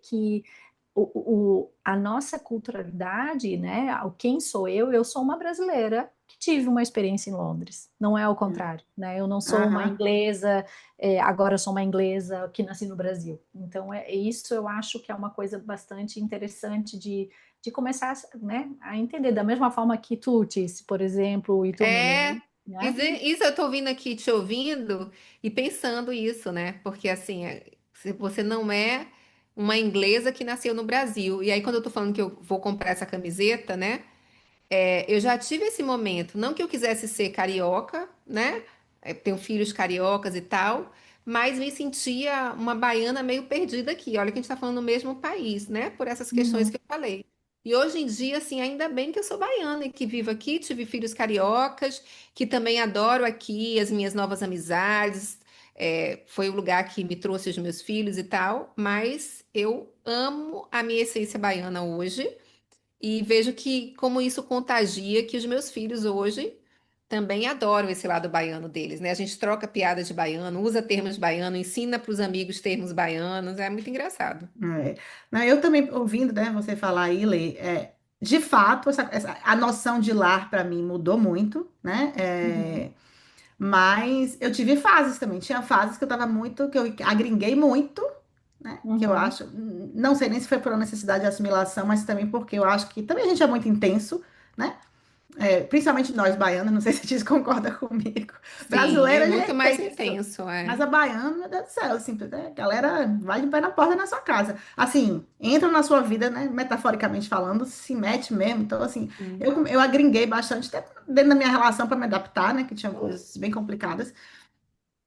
Speaker 3: a nossa culturalidade, né? O quem sou eu sou uma brasileira que tive uma experiência em Londres, não é o contrário, né? Eu não sou uma
Speaker 4: Aham.
Speaker 3: inglesa, agora eu sou uma inglesa que nasci no Brasil. Então, isso eu acho que é uma coisa bastante interessante de começar, né, a entender, da mesma forma que tu, Tice, por exemplo, e tu,
Speaker 2: É,
Speaker 3: Milene, né?
Speaker 2: isso eu tô vindo aqui te ouvindo e pensando isso, né? Porque assim, se você não é uma inglesa que nasceu no Brasil. E aí, quando eu tô falando que eu vou comprar essa camiseta, né? Eu já tive esse momento, não que eu quisesse ser carioca, né? Tenho filhos cariocas e tal, mas me sentia uma baiana meio perdida aqui. Olha que a gente está falando no mesmo país, né? Por essas questões
Speaker 3: Uhum.
Speaker 2: que eu falei. E hoje em dia, assim, ainda bem que eu sou baiana e que vivo aqui, tive filhos cariocas, que também adoro aqui as minhas novas amizades. Foi o lugar que me trouxe os meus filhos e tal, mas eu amo a minha essência baiana hoje. E vejo que como isso contagia que os meus filhos hoje Também adoro esse lado baiano deles, né? A gente troca piada de baiano, usa termos baiano, ensina para os amigos termos baianos, é muito engraçado.
Speaker 4: É. Não, eu também, ouvindo, né, você falar aí, Lê, de fato, a noção de lar para mim mudou muito, né?
Speaker 3: Uhum,
Speaker 4: Mas eu tive fases também. Tinha fases que eu tava muito, que eu agringuei muito, né? Que eu
Speaker 3: uhum.
Speaker 4: acho, não sei nem se foi por uma necessidade de assimilação, mas também porque eu acho que também a gente é muito intenso, né? Principalmente nós baianos, não sei se a gente concorda comigo.
Speaker 2: Sim, é
Speaker 4: Brasileira já é
Speaker 2: muito mais
Speaker 4: intenso.
Speaker 2: intenso,
Speaker 4: Mas
Speaker 2: é.
Speaker 4: a baiana, meu Deus do céu, assim, a galera vai de pé na porta na sua casa. Assim, entra na sua vida, né? Metaforicamente falando, se mete mesmo. Então, assim,
Speaker 2: Hum.
Speaker 4: eu agringuei bastante, até dentro da minha relação para me adaptar, né? Que tinha coisas bem complicadas.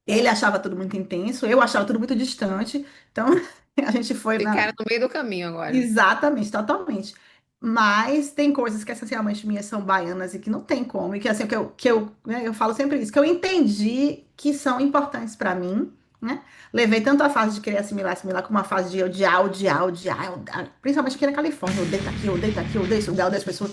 Speaker 4: Ele achava tudo muito intenso, eu achava tudo muito distante. Então, a gente foi na.
Speaker 2: Ficaram no meio do caminho agora.
Speaker 4: Exatamente, totalmente. Mas tem coisas que essencialmente minhas são baianas e que não tem como, e que assim, né, eu falo sempre isso, que eu entendi que são importantes para mim, né? Levei tanto a fase de querer assimilar, como a fase de odiar, principalmente aqui na Califórnia, eu odeio tá aqui, eu odeio tá aqui, eu odeio isso, eu odeio as pessoas.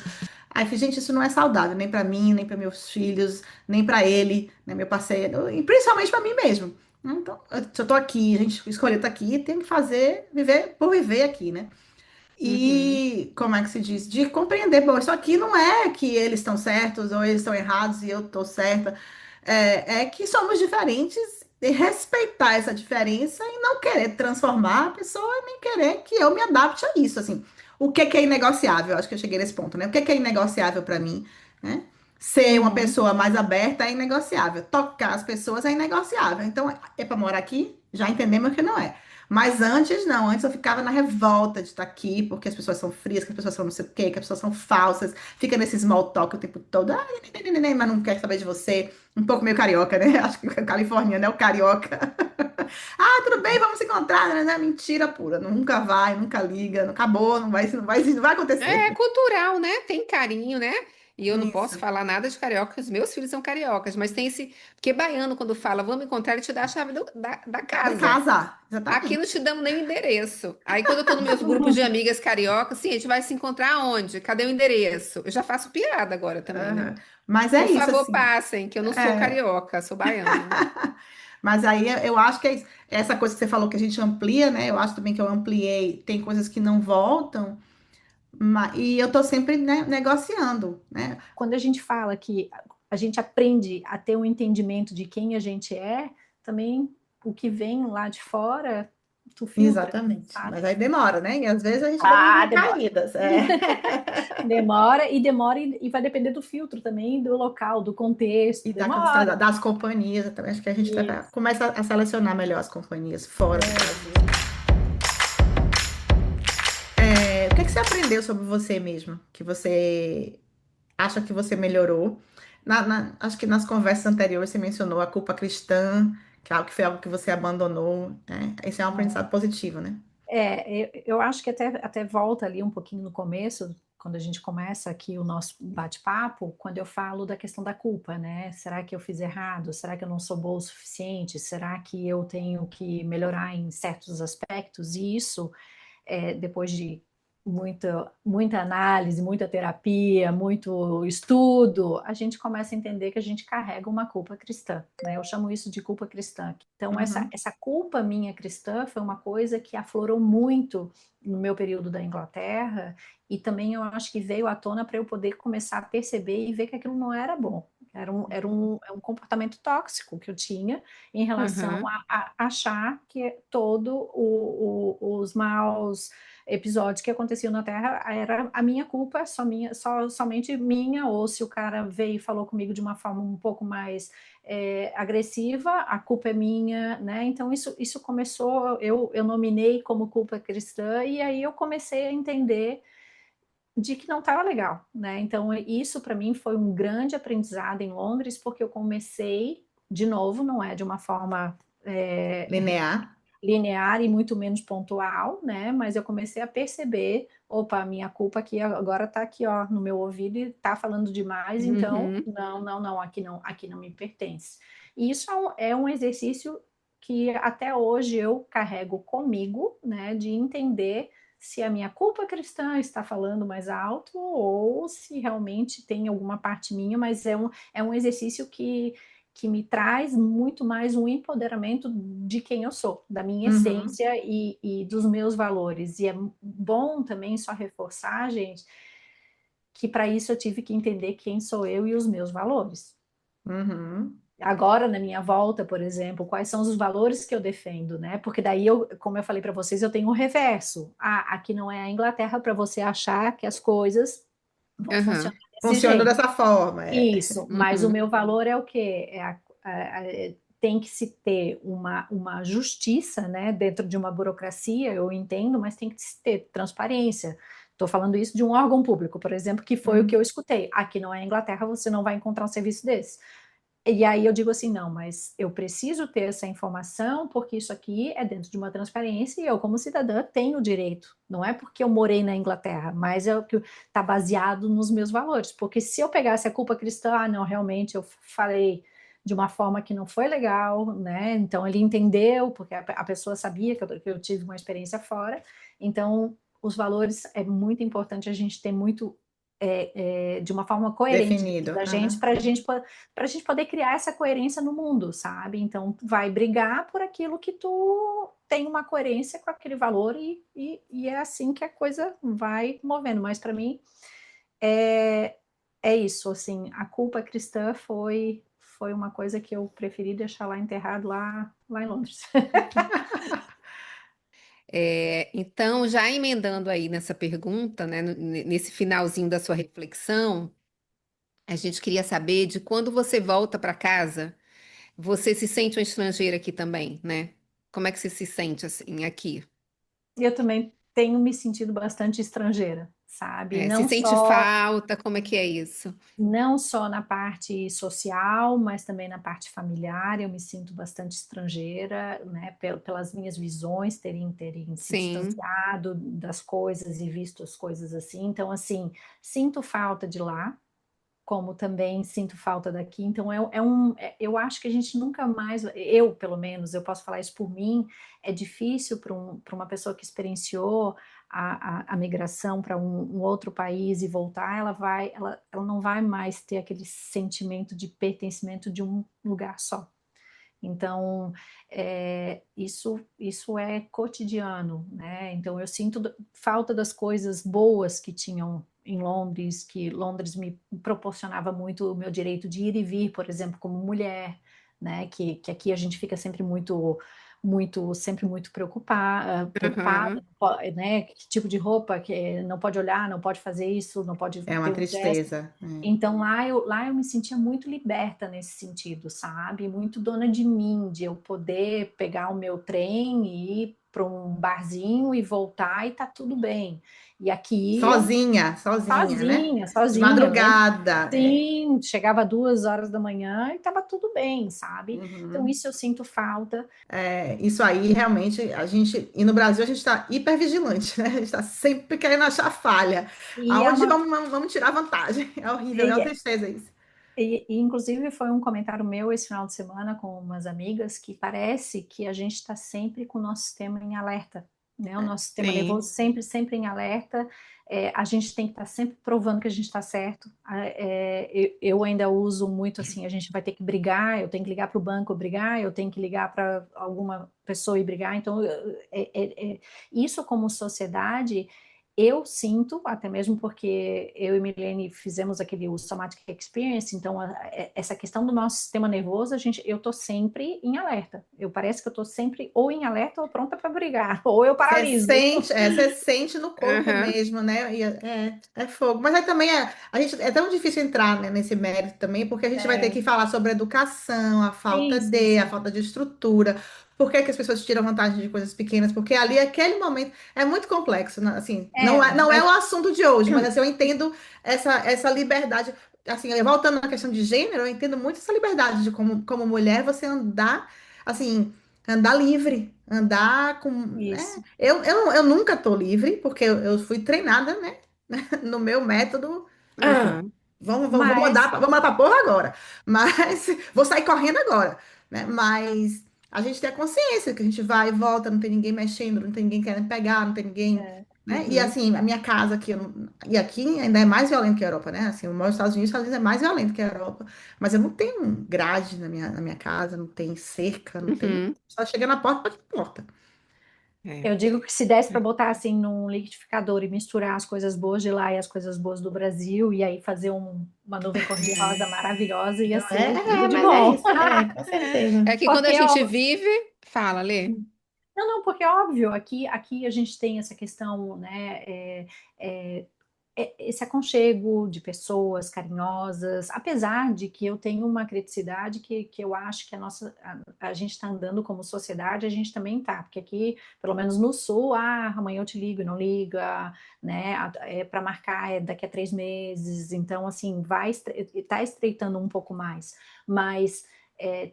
Speaker 4: Aí, eu falei, gente, isso não é saudável, nem para mim, nem para meus filhos, nem para ele, né, meu parceiro, e principalmente para mim mesmo. Então, se eu tô aqui, a gente escolheu estar aqui, tem que fazer, viver por viver aqui, né?
Speaker 2: Uhum.
Speaker 4: E como é que se diz? De compreender, bom, isso aqui não é que eles estão certos ou eles estão errados e eu estou certa. É que somos diferentes e respeitar essa diferença e não querer transformar a pessoa e nem querer que eu me adapte a isso, assim. O que que é inegociável? Acho que eu cheguei nesse ponto, né? O que que é inegociável para mim, né? Ser uma
Speaker 3: Uhum.
Speaker 4: pessoa mais aberta é inegociável. Tocar as pessoas é inegociável. Então, é para morar aqui? Já entendemos que não é. Mas antes não, antes eu ficava na revolta de estar aqui, porque as pessoas são frias, que as pessoas são não sei o quê, que as pessoas são falsas, fica nesse small talk o tempo todo, mas não quer saber de você. Um pouco meio carioca, né? Acho que o californiano é o carioca. Ah, tudo bem, vamos se encontrar, né? Mentira pura, nunca vai, nunca liga, não acabou, não vai
Speaker 2: É
Speaker 4: acontecer.
Speaker 2: cultural, né? Tem carinho, né? E eu não posso
Speaker 4: Isso,
Speaker 2: falar nada de carioca, os meus filhos são cariocas, mas tem esse. Porque baiano, quando fala, vamos encontrar, ele te dá a chave da
Speaker 4: da
Speaker 2: casa.
Speaker 4: casa,
Speaker 2: Aqui não
Speaker 4: exatamente.
Speaker 2: te damos nem o endereço. Aí, quando eu tô nos meus grupos de amigas cariocas, sim, a gente vai se encontrar onde? Cadê o endereço? Eu já faço piada agora também, né?
Speaker 4: Aham. Mas é
Speaker 2: Por
Speaker 4: isso,
Speaker 2: favor,
Speaker 4: assim.
Speaker 2: passem, que eu não sou
Speaker 4: É.
Speaker 2: carioca, sou baiana.
Speaker 4: Mas aí eu acho que essa coisa que você falou que a gente amplia, né? Eu acho também que eu ampliei, tem coisas que não voltam, e eu tô sempre, né, negociando, né?
Speaker 3: Quando a gente fala que a gente aprende a ter um entendimento de quem a gente é, também o que vem lá de fora, tu filtra,
Speaker 4: Exatamente.
Speaker 3: sabe?
Speaker 4: Mas aí demora, né? E às vezes a gente dá umas
Speaker 3: Ah, demora.
Speaker 4: recaídas.
Speaker 3: Demora e vai depender do filtro também, do local, do contexto,
Speaker 4: E
Speaker 3: demora.
Speaker 4: das companhias, também acho que a gente
Speaker 3: Isso.
Speaker 4: começa a selecionar melhor as companhias fora do
Speaker 3: É,
Speaker 4: Brasil. O que é que você aprendeu sobre você mesmo? Que você acha que você melhorou? Acho que nas conversas anteriores você mencionou a culpa cristã, que foi algo que você abandonou, né? Esse é um aprendizado positivo, né?
Speaker 3: eu acho que até volta ali um pouquinho no começo, quando a gente começa aqui o nosso bate-papo, quando eu falo da questão da culpa, né? Será que eu fiz errado? Será que eu não sou boa o suficiente? Será que eu tenho que melhorar em certos aspectos? E isso depois de muita análise, muita terapia, muito estudo, a gente começa a entender que a gente carrega uma culpa cristã, né? Eu chamo isso de culpa cristã. Então,
Speaker 4: Uhum,
Speaker 3: essa culpa minha cristã foi uma coisa que aflorou muito no meu período da Inglaterra e também eu acho que veio à tona para eu poder começar a perceber e ver que aquilo não era bom. É um comportamento tóxico que eu tinha em relação
Speaker 2: Uhum.
Speaker 3: a achar que os maus episódios que aconteciam na Terra era a minha culpa, somente minha, ou se o cara veio e falou comigo de uma forma um pouco mais agressiva, a culpa é minha, né? Então isso começou, eu nominei como culpa cristã, e aí eu comecei a entender de que não estava legal, né? Então isso para mim foi um grande aprendizado em Londres, porque eu comecei, de novo, não é de uma forma
Speaker 4: linear.
Speaker 3: linear e muito menos pontual, né? Mas eu comecei a perceber, opa, a minha culpa aqui agora está aqui, ó, no meu ouvido e está falando demais, então
Speaker 2: Uhum.
Speaker 3: não, aqui não me pertence. E isso é um exercício que até hoje eu carrego comigo, né? De entender se a minha culpa cristã está falando mais alto ou se realmente tem alguma parte minha, mas é um exercício que me traz muito mais um empoderamento de quem eu sou, da minha
Speaker 4: Uhum,
Speaker 3: essência e dos meus valores. E é bom também só reforçar, gente, que para isso eu tive que entender quem sou eu e os meus valores.
Speaker 4: uhum.
Speaker 3: Agora, na minha volta, por exemplo, quais são os valores que eu defendo, né? Porque daí eu, como eu falei para vocês, eu tenho o reverso. Ah, aqui não é a Inglaterra para você achar que as coisas vão
Speaker 2: Aham.
Speaker 3: funcionar desse
Speaker 4: Funciona
Speaker 3: jeito.
Speaker 4: dessa forma.
Speaker 3: Isso, mas o
Speaker 2: Uhum.
Speaker 3: meu valor é o quê? Tem que se ter uma justiça, né, dentro de uma burocracia, eu entendo, mas tem que se ter transparência. Estou falando isso de um órgão público, por exemplo, que foi o que eu
Speaker 4: Uhum.
Speaker 3: escutei. Aqui não é Inglaterra, você não vai encontrar um serviço desse. E aí eu digo assim, não, mas eu preciso ter essa informação porque isso aqui é dentro de uma transparência e eu, como cidadã, tenho direito. Não é porque eu morei na Inglaterra, mas é o que está baseado nos meus valores. Porque se eu pegasse a culpa cristã, ah, não, realmente eu falei de uma forma que não foi legal, né? Então ele entendeu, porque a pessoa sabia que eu tive uma experiência fora. Então, os valores é muito importante a gente ter muito de uma forma coerente dentro
Speaker 4: Definido.
Speaker 3: da gente,
Speaker 4: Aham.
Speaker 3: para a gente poder criar essa coerência no mundo, sabe? Então, tu vai brigar por aquilo que tu tem uma coerência com aquele valor e é assim que a coisa vai movendo. Mas para mim é, é isso, assim, a culpa cristã foi uma coisa que eu preferi deixar lá enterrado lá em Londres.
Speaker 2: Então, já emendando aí nessa pergunta, né, nesse finalzinho da sua reflexão, a gente queria saber de quando você volta para casa, você se sente uma estrangeira aqui também, né? Como é que você se sente assim aqui?
Speaker 3: Eu também tenho me sentido bastante estrangeira, sabe?
Speaker 2: Se sente falta? Como é que é isso?
Speaker 3: Não só na parte social, mas também na parte familiar, eu me sinto bastante estrangeira, né, pelas minhas visões terem se
Speaker 2: Sim,
Speaker 3: distanciado das coisas e visto as coisas assim. Então, assim, sinto falta de lá, como também sinto falta daqui. Então, eu acho que a gente nunca mais, eu pelo menos, eu posso falar isso por mim, é difícil para uma pessoa que experienciou a migração para um outro país e voltar, ela não vai mais ter aquele sentimento de pertencimento de um lugar só. Então, isso é cotidiano, né? Então, eu sinto falta das coisas boas que tinham em Londres, que Londres me proporcionava muito o meu direito de ir e vir, por exemplo, como mulher, né? Que aqui a gente fica sempre sempre muito preocupada,
Speaker 2: aham.
Speaker 3: né? Que tipo de roupa, que não pode olhar, não pode fazer isso, não pode
Speaker 4: É uma
Speaker 3: ter um gesto.
Speaker 4: tristeza.
Speaker 3: Então lá eu me sentia muito liberta nesse sentido, sabe? Muito dona de mim, de eu poder pegar o meu trem e ir para um barzinho e voltar e tá tudo bem. E aqui eu
Speaker 4: Sozinha, né? De
Speaker 3: sozinha. Eu lembro,
Speaker 4: madrugada.
Speaker 3: sim, chegava 2 horas da manhã e tava tudo bem, sabe? Então
Speaker 4: Uhum.
Speaker 3: isso eu sinto falta.
Speaker 4: Isso aí, realmente, a gente, e no Brasil a gente está hipervigilante, né? A gente está sempre querendo achar falha.
Speaker 3: E é
Speaker 4: Aonde
Speaker 3: uma
Speaker 4: vamos tirar vantagem? É horrível, é uma
Speaker 3: e,
Speaker 4: tristeza isso.
Speaker 3: inclusive foi um comentário meu esse final de semana com umas amigas que parece que a gente está sempre com o nosso sistema em alerta, né? O nosso sistema nervoso
Speaker 2: Sim,
Speaker 3: sempre em alerta. A gente tem que estar sempre provando que a gente está certo. Eu ainda uso muito assim, a gente vai ter que brigar, eu tenho que ligar para o banco brigar, eu tenho que ligar para alguma pessoa e brigar. Então, isso como sociedade eu sinto, até mesmo porque eu e Milene fizemos aquele o Somatic Experience, então essa questão do nosso sistema nervoso, eu tô sempre em alerta. Eu parece que eu tô sempre ou em alerta ou pronta para brigar, ou eu paraliso.
Speaker 4: Você sente no corpo
Speaker 2: aham,
Speaker 4: mesmo, né? E é fogo. Mas aí também a gente, é tão difícil entrar, né, nesse mérito também, porque a gente vai ter
Speaker 3: É,
Speaker 4: que falar sobre educação,
Speaker 3: sim, sim,
Speaker 4: a
Speaker 3: sim.
Speaker 4: falta de estrutura, por que que as pessoas tiram vantagem de coisas pequenas, porque ali, aquele momento, é muito complexo, né? Assim, não é
Speaker 3: Mas
Speaker 4: o assunto de hoje, mas assim, eu entendo essa liberdade. Assim, voltando na questão de gênero, eu entendo muito essa liberdade de como mulher você andar, assim, andar livre, andar com.
Speaker 3: isso.
Speaker 4: Eu nunca tô livre, porque eu fui treinada, né? No meu método.
Speaker 2: aham.
Speaker 3: Mas
Speaker 4: Vamos mandar pra porra agora. Mas vou sair correndo agora, né? Mas a gente tem a consciência que a gente vai e volta, não tem ninguém mexendo, não tem ninguém querendo pegar, não tem ninguém. né? E
Speaker 2: Uhum.
Speaker 4: assim, a minha casa aqui, e aqui ainda é mais violento que a Europa, né? Assim, eu moro nos Estados Unidos é mais violento que a Europa, mas eu não tenho grade na minha casa, não tem cerca, não tem,
Speaker 2: Uhum.
Speaker 4: só chega na porta, bate na porta.
Speaker 2: É.
Speaker 3: Eu digo que se desse para botar assim num liquidificador e misturar as coisas boas de lá e as coisas boas do Brasil, e aí fazer uma nuvem cor-de-rosa maravilhosa, ia
Speaker 4: Não
Speaker 3: ser tudo de
Speaker 4: mas é
Speaker 3: bom.
Speaker 4: isso, com certeza.
Speaker 2: É que quando a
Speaker 3: Porque
Speaker 2: gente vive, fala, Lê.
Speaker 3: não, não, porque é óbvio, aqui a gente tem essa questão, né, é, esse aconchego de pessoas carinhosas, apesar de que eu tenho uma criticidade que eu acho que a gente está andando como sociedade, a gente também está, porque aqui, pelo menos no sul, amanhã eu te ligo e não liga, né, para marcar daqui a 3 meses, então, assim, está estreitando um pouco mais, mas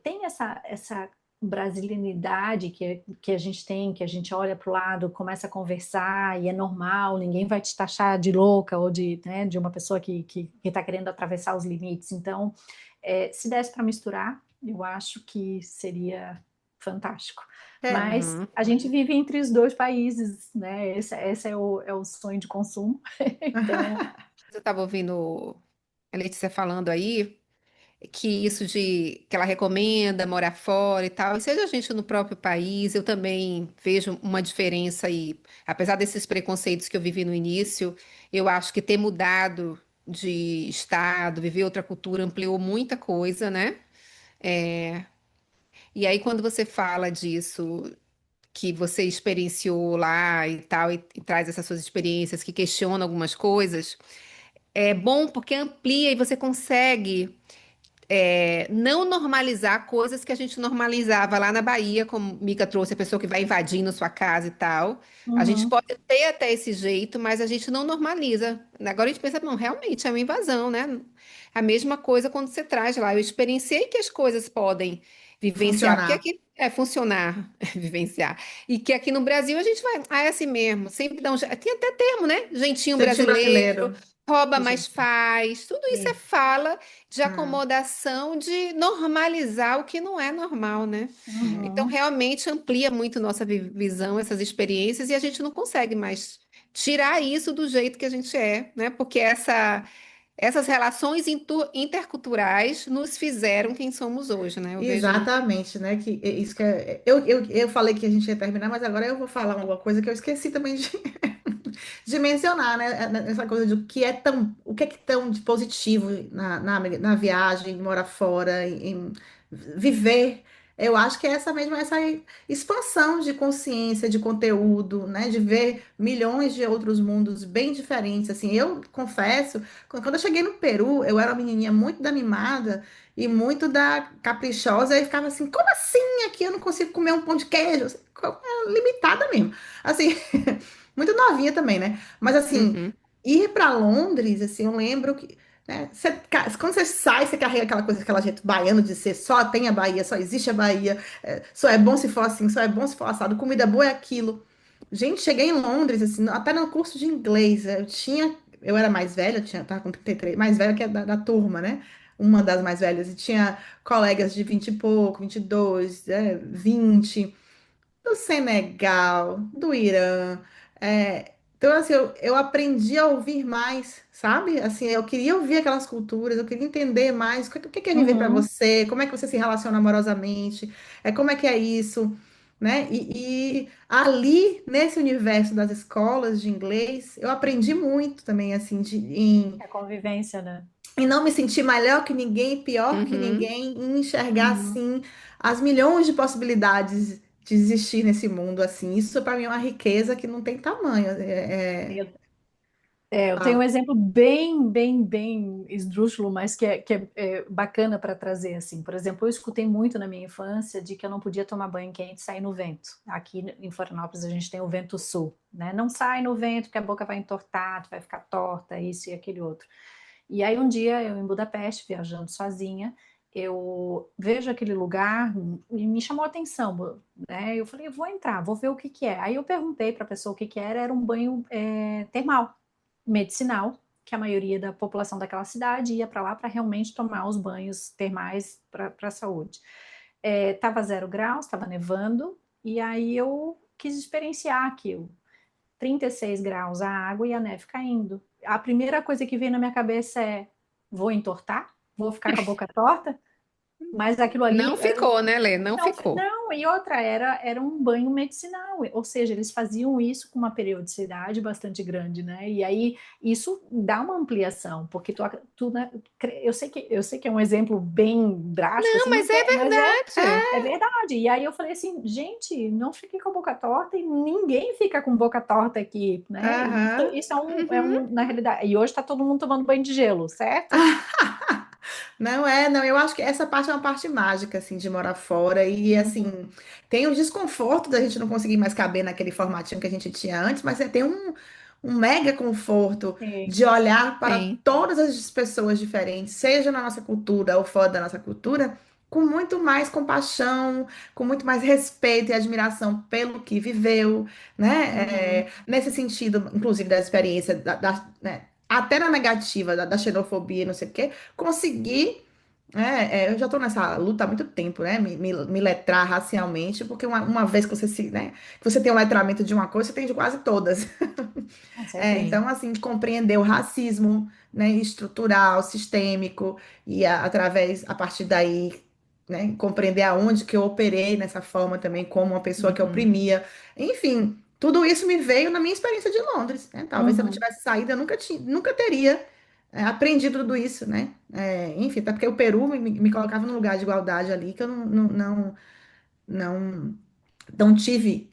Speaker 3: tem essa brasilinidade que a gente tem, que a gente olha para o lado, começa a conversar e é normal, ninguém vai te taxar de louca ou de, né, de uma pessoa que está querendo atravessar os limites. Então, se desse para misturar, eu acho que seria fantástico.
Speaker 4: É,
Speaker 3: Mas
Speaker 2: Uhum.
Speaker 3: a gente vive entre os dois países, né? Esse é o sonho de consumo. Então,
Speaker 2: Eu estava ouvindo a Letícia falando aí que isso de que ela recomenda morar fora e tal, e seja a gente no próprio país, eu também vejo uma diferença aí. Apesar desses preconceitos que eu vivi no início, eu acho que ter mudado de estado, viver outra cultura, ampliou muita coisa, né? E aí, quando você fala disso, que você experienciou lá e tal, e traz essas suas experiências que questionam algumas coisas, é bom porque amplia e você consegue não normalizar coisas que a gente normalizava lá na Bahia, como Mica trouxe, a pessoa que vai invadindo sua casa e tal. A gente
Speaker 3: uhum,
Speaker 2: pode ter até esse jeito, mas a gente não normaliza. Agora a gente pensa, não, realmente é uma invasão, né? A mesma coisa quando você traz lá. Eu experienciei que as coisas podem vivenciar, porque
Speaker 4: funcionar.
Speaker 2: aqui é funcionar, vivenciar. E que aqui no Brasil a gente vai, é assim mesmo, sempre dá um. Tem até termo, né? Jeitinho
Speaker 4: Jeitinho
Speaker 2: brasileiro,
Speaker 4: brasileiro.
Speaker 2: rouba, mas
Speaker 4: Gente,
Speaker 2: faz. Tudo isso é
Speaker 3: sim,
Speaker 2: fala de
Speaker 4: ah,
Speaker 2: acomodação, de normalizar o que não é normal, né? Então,
Speaker 3: uhum.
Speaker 2: realmente amplia muito nossa visão, essas experiências, e a gente não consegue mais tirar isso do jeito que a gente é, né? Porque essas relações interculturais nos fizeram quem somos hoje, né? Eu vejo muito.
Speaker 4: exatamente, né? Que isso que eu falei que a gente ia terminar, mas agora eu vou falar uma coisa que eu esqueci também de mencionar, né? Essa coisa de o que é que tão de positivo na viagem, morar fora, em viver. Eu acho que é essa mesma, essa expansão de consciência, de conteúdo, né? De ver milhões de outros mundos bem diferentes. Assim, eu confesso, quando eu cheguei no Peru, eu era uma menininha muito animada e muito da caprichosa, e ficava assim, como assim aqui eu não consigo comer um pão de queijo? Assim, limitada mesmo. Assim, muito novinha também, né? Mas assim,
Speaker 2: Uhum.
Speaker 4: ir para Londres, assim, eu lembro que, né, quando você sai, você carrega aquela coisa, aquela jeito baiano de ser só tem a Bahia, só existe a Bahia, só é bom se for assim, só é bom se for assado, comida boa é aquilo. Gente, cheguei em Londres, assim, até no curso de inglês, eu era mais velha, tava com 33, mais velha que a da turma, né? Uma das mais velhas, e tinha colegas de 20 e pouco, 22, 20 do Senegal, do Irã. Então, assim, eu aprendi a ouvir mais, sabe? Assim, eu queria ouvir aquelas culturas, eu queria entender mais o que é viver para
Speaker 3: Uhum.
Speaker 4: você, como é que você se relaciona amorosamente, como é que é isso, né? E ali, nesse universo das escolas de inglês, eu aprendi muito também, assim,
Speaker 3: É convivência, né?
Speaker 4: em não me sentir melhor que ninguém, pior que
Speaker 2: Uhum.
Speaker 4: ninguém, em enxergar
Speaker 3: Uhum.
Speaker 4: assim as milhões de possibilidades de existir nesse mundo assim. Isso para mim é uma riqueza que não tem tamanho.
Speaker 3: Eu, eu tenho um
Speaker 4: Fala.
Speaker 3: exemplo bem, bem, bem esdrúxulo, mas que é bacana para trazer, assim. Por exemplo, eu escutei muito na minha infância de que eu não podia tomar banho quente e sair no vento. Aqui em Florianópolis a gente tem o vento sul, né? Não sai no vento porque a boca vai entortar, tu vai ficar torta, isso e aquele outro. E aí um dia eu em Budapeste, viajando sozinha, eu vejo aquele lugar e me chamou a atenção, né? Eu falei, eu vou entrar, vou ver o que que é. Aí eu perguntei para a pessoa o que que era um banho termal, medicinal, que a maioria da população daquela cidade ia para lá para realmente tomar os banhos termais para a saúde. Tava 0 graus, estava nevando, e aí eu quis experienciar aquilo. 36 graus a água e a neve caindo. A primeira coisa que vem na minha cabeça é: vou entortar? Vou ficar com a boca torta? Mas aquilo
Speaker 2: Não
Speaker 3: ali era
Speaker 2: ficou, né, Lê? Não
Speaker 3: não,
Speaker 2: ficou.
Speaker 3: não, e outra era um banho medicinal, ou seja, eles faziam isso com uma periodicidade bastante grande, né? E aí isso dá uma ampliação, porque tu, né, eu sei que é um exemplo bem drástico,
Speaker 2: Não,
Speaker 3: assim,
Speaker 2: mas
Speaker 3: mas
Speaker 2: é verdade.
Speaker 3: é verdade. E aí eu falei assim, gente, não fiquei com a boca torta e ninguém fica com boca torta aqui, né?
Speaker 4: Aham.
Speaker 3: Isso
Speaker 2: Uhum.
Speaker 3: na realidade. E hoje está todo mundo tomando banho de gelo, certo?
Speaker 4: Não, eu acho que essa parte é uma parte mágica, assim, de morar fora. E,
Speaker 3: Uhum.
Speaker 4: assim, tem o desconforto da gente não conseguir mais caber naquele formatinho que a gente tinha antes, mas tem um mega conforto
Speaker 3: Sim.
Speaker 4: de olhar para
Speaker 2: Tem.
Speaker 4: todas as pessoas diferentes, seja na nossa cultura ou fora da nossa cultura, com muito mais compaixão, com muito mais respeito e admiração pelo que viveu, né?
Speaker 3: Uhum.
Speaker 4: Nesse sentido, inclusive, da experiência, né? Até na negativa, da xenofobia, não sei o quê conseguir, eu já estou nessa luta há muito tempo, né? Me letrar racialmente, porque uma vez que você né, que você tem um letramento de uma coisa, você tem de quase todas.
Speaker 3: Com certeza.
Speaker 2: Tem.
Speaker 4: Então, assim, de compreender o racismo, né, estrutural, sistêmico, e a partir daí, né, compreender aonde que eu operei nessa forma também, como uma pessoa que
Speaker 3: Uhum.
Speaker 4: oprimia. Enfim, tudo isso me veio na minha experiência de Londres, né? Talvez se eu não
Speaker 3: Uhum.
Speaker 4: tivesse saído, eu nunca teria aprendido tudo isso, né? Enfim, até porque o Peru me colocava num lugar de igualdade ali que eu não não tive,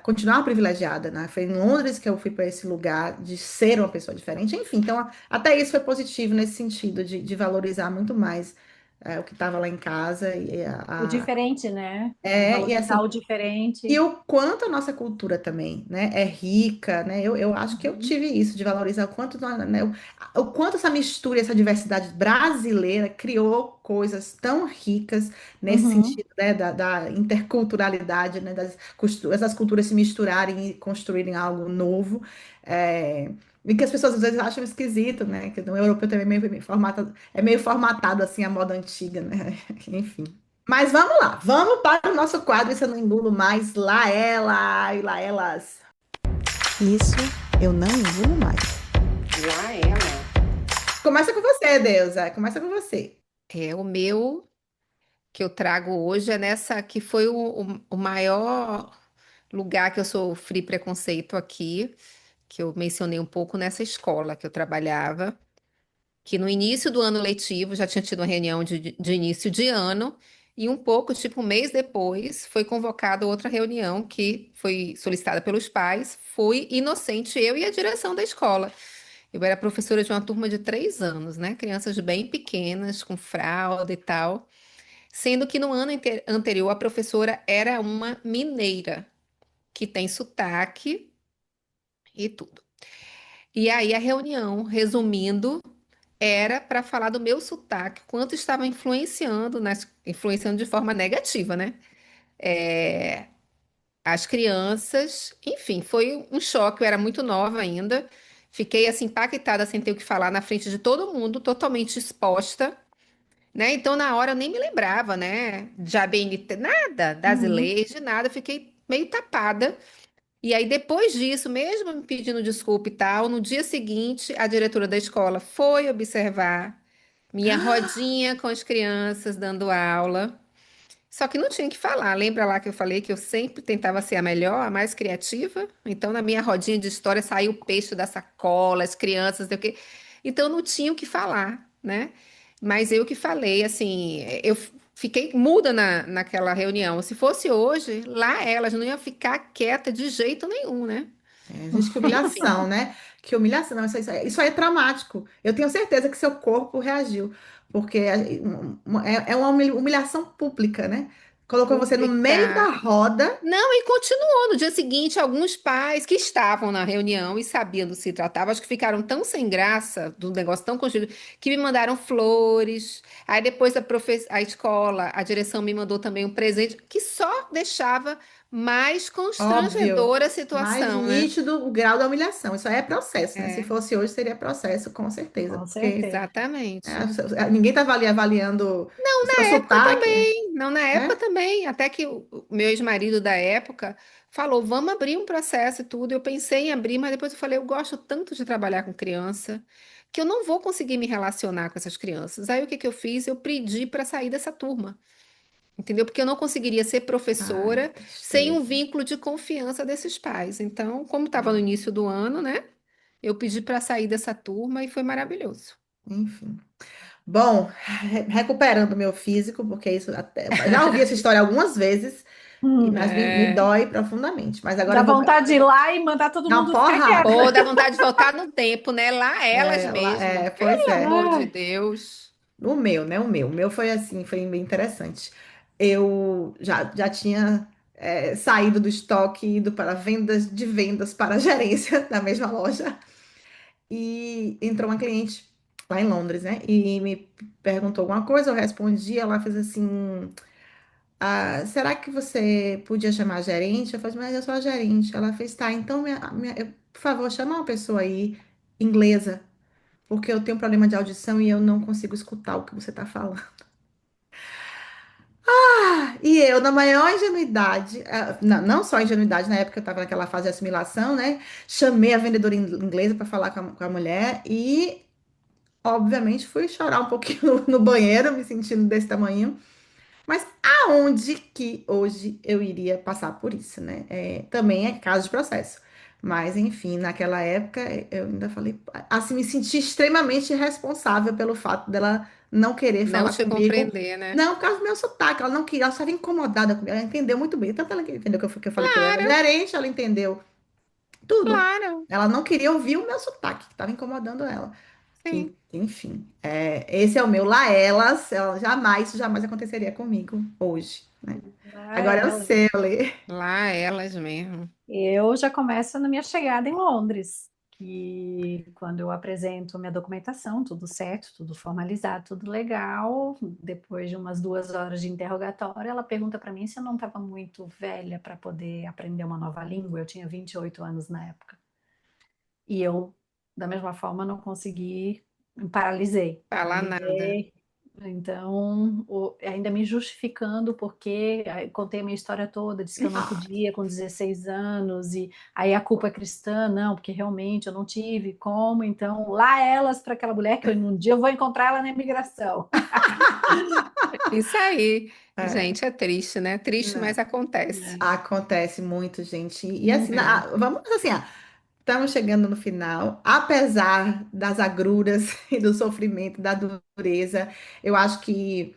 Speaker 4: continuar privilegiada, né? Foi em Londres que eu fui para esse lugar de ser uma pessoa diferente. Enfim, então até isso foi positivo nesse sentido de valorizar muito mais o que estava lá em casa
Speaker 3: O diferente, né?
Speaker 4: e
Speaker 3: Valorizar
Speaker 4: assim
Speaker 3: o
Speaker 4: e
Speaker 3: diferente.
Speaker 4: o quanto a nossa cultura também, né, é rica, né? Eu acho que eu
Speaker 3: Uhum.
Speaker 4: tive isso, de valorizar o quanto, né, o quanto essa mistura, essa diversidade brasileira criou coisas tão ricas nesse
Speaker 3: Uhum.
Speaker 4: sentido, né, da interculturalidade, né, essas culturas se misturarem e construírem algo novo. é, E que as pessoas às vezes acham esquisito, né? Que o europeu também é meio formatado assim a moda antiga, né? Enfim. Mas vamos lá, vamos para o nosso quadro, isso eu não engulo mais, lá ela e lá elas.
Speaker 1: Isso eu não engulo mais.
Speaker 2: Lá ela.
Speaker 4: Começa com você, Deusa, começa com você.
Speaker 2: O meu que eu trago hoje é nessa que foi o maior lugar que eu sofri preconceito aqui, que eu mencionei um pouco nessa escola que eu trabalhava, que no início do ano letivo já tinha tido uma reunião de início de ano, e um pouco, tipo um mês depois, foi convocada outra reunião que foi solicitada pelos pais. Fui inocente, eu e a direção da escola. Eu era professora de uma turma de 3 anos, né? Crianças bem pequenas, com fralda e tal. Sendo que no ano anterior a professora era uma mineira, que tem sotaque e tudo. E aí a reunião, resumindo, era para falar do meu sotaque, quanto estava influenciando, influenciando de forma negativa, né? É, as crianças, enfim, foi um choque, eu era muito nova ainda. Fiquei assim impactada sem ter o que falar na frente de todo mundo, totalmente exposta, né? Então na hora eu nem me lembrava, né? De ABNT, nada, das
Speaker 3: Uhum.
Speaker 2: leis, de nada, fiquei meio tapada. E aí, depois disso, mesmo me pedindo desculpa e tal, no dia seguinte, a diretora da escola foi observar minha rodinha com as crianças dando aula. Só que não tinha o que falar. Lembra lá que eu falei que eu sempre tentava ser a melhor, a mais criativa? Então, na minha rodinha de história, saiu o peixe da sacola, as crianças, sei o quê. Então, não tinha o que falar, né? Mas eu que falei, assim, eu fiquei muda naquela reunião. Se fosse hoje, lá elas não iam ficar quieta de jeito nenhum, né?
Speaker 4: Gente, que
Speaker 2: Enfim.
Speaker 4: humilhação, né? Que humilhação, não, isso aí é traumático. Eu tenho certeza que seu corpo reagiu, porque é uma humilhação pública, né? Colocou você no meio da
Speaker 2: Pública.
Speaker 4: roda.
Speaker 2: Não, e continuou. No dia seguinte, alguns pais que estavam na reunião e sabiam do que se tratava, acho que ficaram tão sem graça, do negócio tão constrangedor, que me mandaram flores. Aí depois a escola, a direção me mandou também um presente, que só deixava mais
Speaker 4: Óbvio.
Speaker 2: constrangedora a
Speaker 4: Mais
Speaker 2: situação, né?
Speaker 4: nítido o grau da humilhação. Isso aí é processo, né? Se
Speaker 2: É,
Speaker 4: fosse hoje, seria processo, com certeza.
Speaker 3: Com
Speaker 4: Porque
Speaker 3: certeza.
Speaker 2: exatamente.
Speaker 4: ninguém estava ali avaliando o seu
Speaker 2: Na época
Speaker 4: sotaque,
Speaker 2: também, não, na época
Speaker 4: né?
Speaker 2: também, até que o meu ex-marido da época falou, vamos abrir um processo e tudo. Eu pensei em abrir, mas depois eu falei, eu gosto tanto de trabalhar com criança que eu não vou conseguir me relacionar com essas crianças. Aí o que que eu fiz? Eu pedi para sair dessa turma, entendeu? Porque eu não conseguiria ser
Speaker 4: Ai, que
Speaker 2: professora sem um
Speaker 4: tristeza.
Speaker 2: vínculo de confiança desses pais. Então, como estava no início do ano, né? Eu pedi para sair dessa turma e foi maravilhoso.
Speaker 4: Enfim. Bom, recuperando meu físico, porque isso até, já ouvi essa história algumas vezes, mas me
Speaker 2: É.
Speaker 4: dói profundamente. Mas agora
Speaker 3: Dá
Speaker 4: eu vou
Speaker 3: vontade de ir lá e mandar todo
Speaker 4: dar uma
Speaker 3: mundo ficar quieto.
Speaker 4: porrada.
Speaker 2: Ou dá vontade de voltar no tempo, né? Lá elas mesmo.
Speaker 4: Pois
Speaker 2: Pelo
Speaker 4: é.
Speaker 2: amor de
Speaker 3: Ai,
Speaker 2: Deus.
Speaker 4: O meu, né? O meu foi assim, foi bem interessante. Eu já tinha saído do estoque, ido para vendas para a gerência da mesma loja. E entrou uma cliente lá em Londres, né? E me perguntou alguma coisa, eu respondi, ela fez assim: será que você podia chamar a gerente? Eu falei, mas eu sou a gerente. Ela fez, tá, então, por favor, chama uma pessoa aí, inglesa, porque eu tenho um problema de audição e eu não consigo escutar o que você está falando. E eu, na maior ingenuidade, não só ingenuidade, na época eu estava naquela fase de assimilação, né? Chamei a vendedora inglesa para falar com a mulher e, obviamente, fui chorar um pouquinho no banheiro, me sentindo desse tamanho. Mas aonde que hoje eu iria passar por isso, né? Também é caso de processo. Mas, enfim, naquela época eu ainda falei, assim, me senti extremamente responsável pelo fato dela não querer
Speaker 2: Não
Speaker 4: falar
Speaker 2: te
Speaker 4: comigo.
Speaker 2: compreender, né?
Speaker 4: Não, por causa do meu sotaque, ela não queria, ela estava incomodada comigo, ela entendeu muito bem. Tanto ela entendeu que eu falei que eu era
Speaker 2: Claro,
Speaker 4: gerente, ela entendeu tudo.
Speaker 2: claro.
Speaker 4: Ela não queria ouvir o meu sotaque, que estava incomodando ela.
Speaker 2: Sim.
Speaker 4: Enfim, esse é o meu lá elas, isso jamais aconteceria comigo hoje, né?
Speaker 3: lá
Speaker 4: Agora é o
Speaker 3: ela.
Speaker 4: seu, Lê.
Speaker 2: Lá elas mesmo.
Speaker 3: Eu já começo na minha chegada em Londres, que quando eu apresento minha documentação, tudo certo, tudo formalizado, tudo legal, depois de umas 2 horas de interrogatório, ela pergunta para mim se eu não estava muito velha para poder aprender uma nova língua. Eu tinha 28 anos na época. E eu, da mesma forma, não consegui, me paralisei.
Speaker 2: Falar nada.
Speaker 3: Paralisei. Então, ainda me justificando porque aí contei a minha história toda, disse que eu não podia com 16 anos, e aí a culpa é cristã, não, porque realmente eu não tive como, então lá elas para aquela mulher que um dia eu vou encontrar ela na imigração.
Speaker 2: Isso aí.
Speaker 4: É,
Speaker 2: Gente, é triste, né? Triste,
Speaker 4: né?
Speaker 2: mas acontece.
Speaker 4: Acontece muito, gente. E assim,
Speaker 2: É.
Speaker 4: vamos assim, estamos chegando no final. Apesar das agruras e do sofrimento, da dureza, eu acho que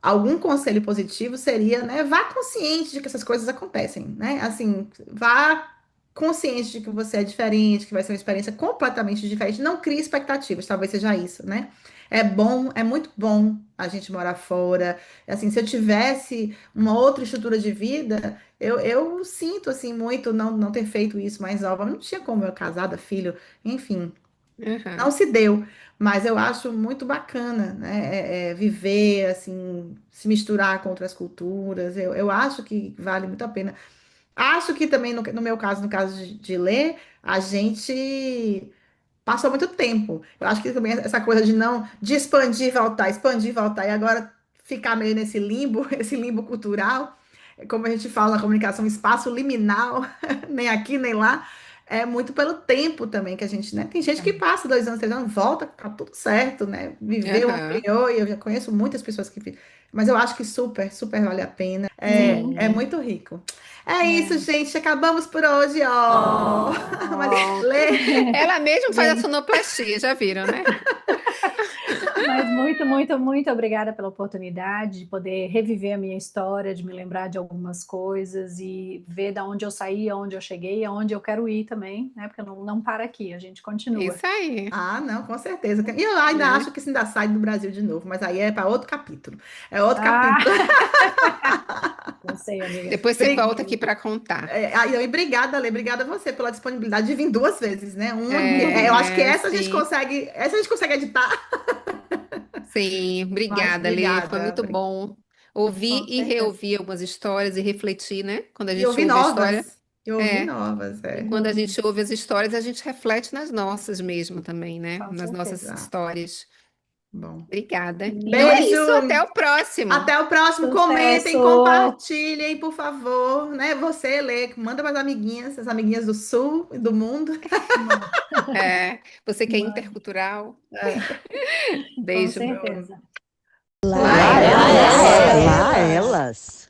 Speaker 4: algum conselho positivo seria, né, vá consciente de que essas coisas acontecem, né? Assim, vá consciente de que você é diferente, que vai ser uma experiência completamente diferente. Não crie expectativas, talvez seja isso, né? É bom, é muito bom a gente morar fora. Assim, se eu tivesse uma outra estrutura de vida, eu sinto assim muito não ter feito isso mais nova. Não tinha como eu casada, filho, enfim. Não
Speaker 2: Uhum.
Speaker 4: se deu, mas eu acho muito bacana, né? Viver, assim, se misturar com outras culturas. Eu acho que vale muito a pena. Acho que também, no meu caso, no caso de ler, a gente passou muito tempo. Eu acho que também essa coisa de não, de expandir, voltar, e agora ficar meio nesse limbo, esse limbo cultural, como a gente fala na comunicação, espaço liminal, nem aqui, nem lá, é muito pelo tempo também que a gente, né? Tem gente que passa 2 anos, 3 anos, volta, tá tudo certo, né? Viveu,
Speaker 2: Aham.
Speaker 4: ampliou, e eu já conheço muitas pessoas mas eu acho que super, super vale a pena. É
Speaker 3: Sim.
Speaker 4: muito rico. É isso,
Speaker 3: É.
Speaker 4: gente. Acabamos por hoje, ó. Mas
Speaker 3: Oh,
Speaker 4: lê.
Speaker 2: Ela mesma faz a
Speaker 3: gente,
Speaker 2: sonoplastia, já viram, né?
Speaker 3: mas muito, muito, muito obrigada pela oportunidade de poder reviver a minha história, de me lembrar de algumas coisas e ver da onde eu saí, aonde eu cheguei, aonde eu quero ir também, né? Porque não para aqui, a gente continua,
Speaker 2: Isso aí,
Speaker 4: Não, com certeza. E eu ainda
Speaker 2: né?
Speaker 4: acho que se ainda sai do Brasil de novo, mas aí é para outro capítulo. É outro
Speaker 3: Ah,
Speaker 4: capítulo.
Speaker 3: não sei, amiga.
Speaker 2: Depois você volta aqui
Speaker 4: Bri-
Speaker 2: para contar.
Speaker 4: Obrigada, Lê. Obrigada a você pela disponibilidade de vir 2 vezes, né? Eu acho que
Speaker 2: Sim,
Speaker 4: essa a gente consegue editar.
Speaker 2: sim.
Speaker 4: Mas
Speaker 2: Obrigada, Lê. Foi
Speaker 4: obrigada.
Speaker 2: muito bom. Ouvir
Speaker 3: Com
Speaker 2: e
Speaker 3: certeza.
Speaker 2: reouvir algumas histórias e refletir, né? Quando a
Speaker 4: E
Speaker 2: gente
Speaker 4: ouvi
Speaker 2: ouve a história.
Speaker 4: novas. Eu ouvi
Speaker 2: É,
Speaker 4: novas,
Speaker 2: e
Speaker 4: é.
Speaker 2: quando a gente ouve as histórias, a gente reflete nas nossas mesmo também, né?
Speaker 3: Com
Speaker 2: Nas nossas
Speaker 3: certeza.
Speaker 4: Exato.
Speaker 2: histórias.
Speaker 4: Bom.
Speaker 2: Obrigada. Então é
Speaker 4: Beijo!
Speaker 2: isso, até o próximo.
Speaker 4: Até o próximo. Comentem,
Speaker 3: Sucesso!
Speaker 4: compartilhem, por favor, né? Você lê, manda para as amiguinhas, do Sul e do mundo.
Speaker 3: Mano,
Speaker 2: É, você que é
Speaker 3: mano,
Speaker 2: intercultural.
Speaker 4: É.
Speaker 3: com
Speaker 2: Beijo.
Speaker 3: certeza.
Speaker 4: Lá elas.
Speaker 5: Lá elas.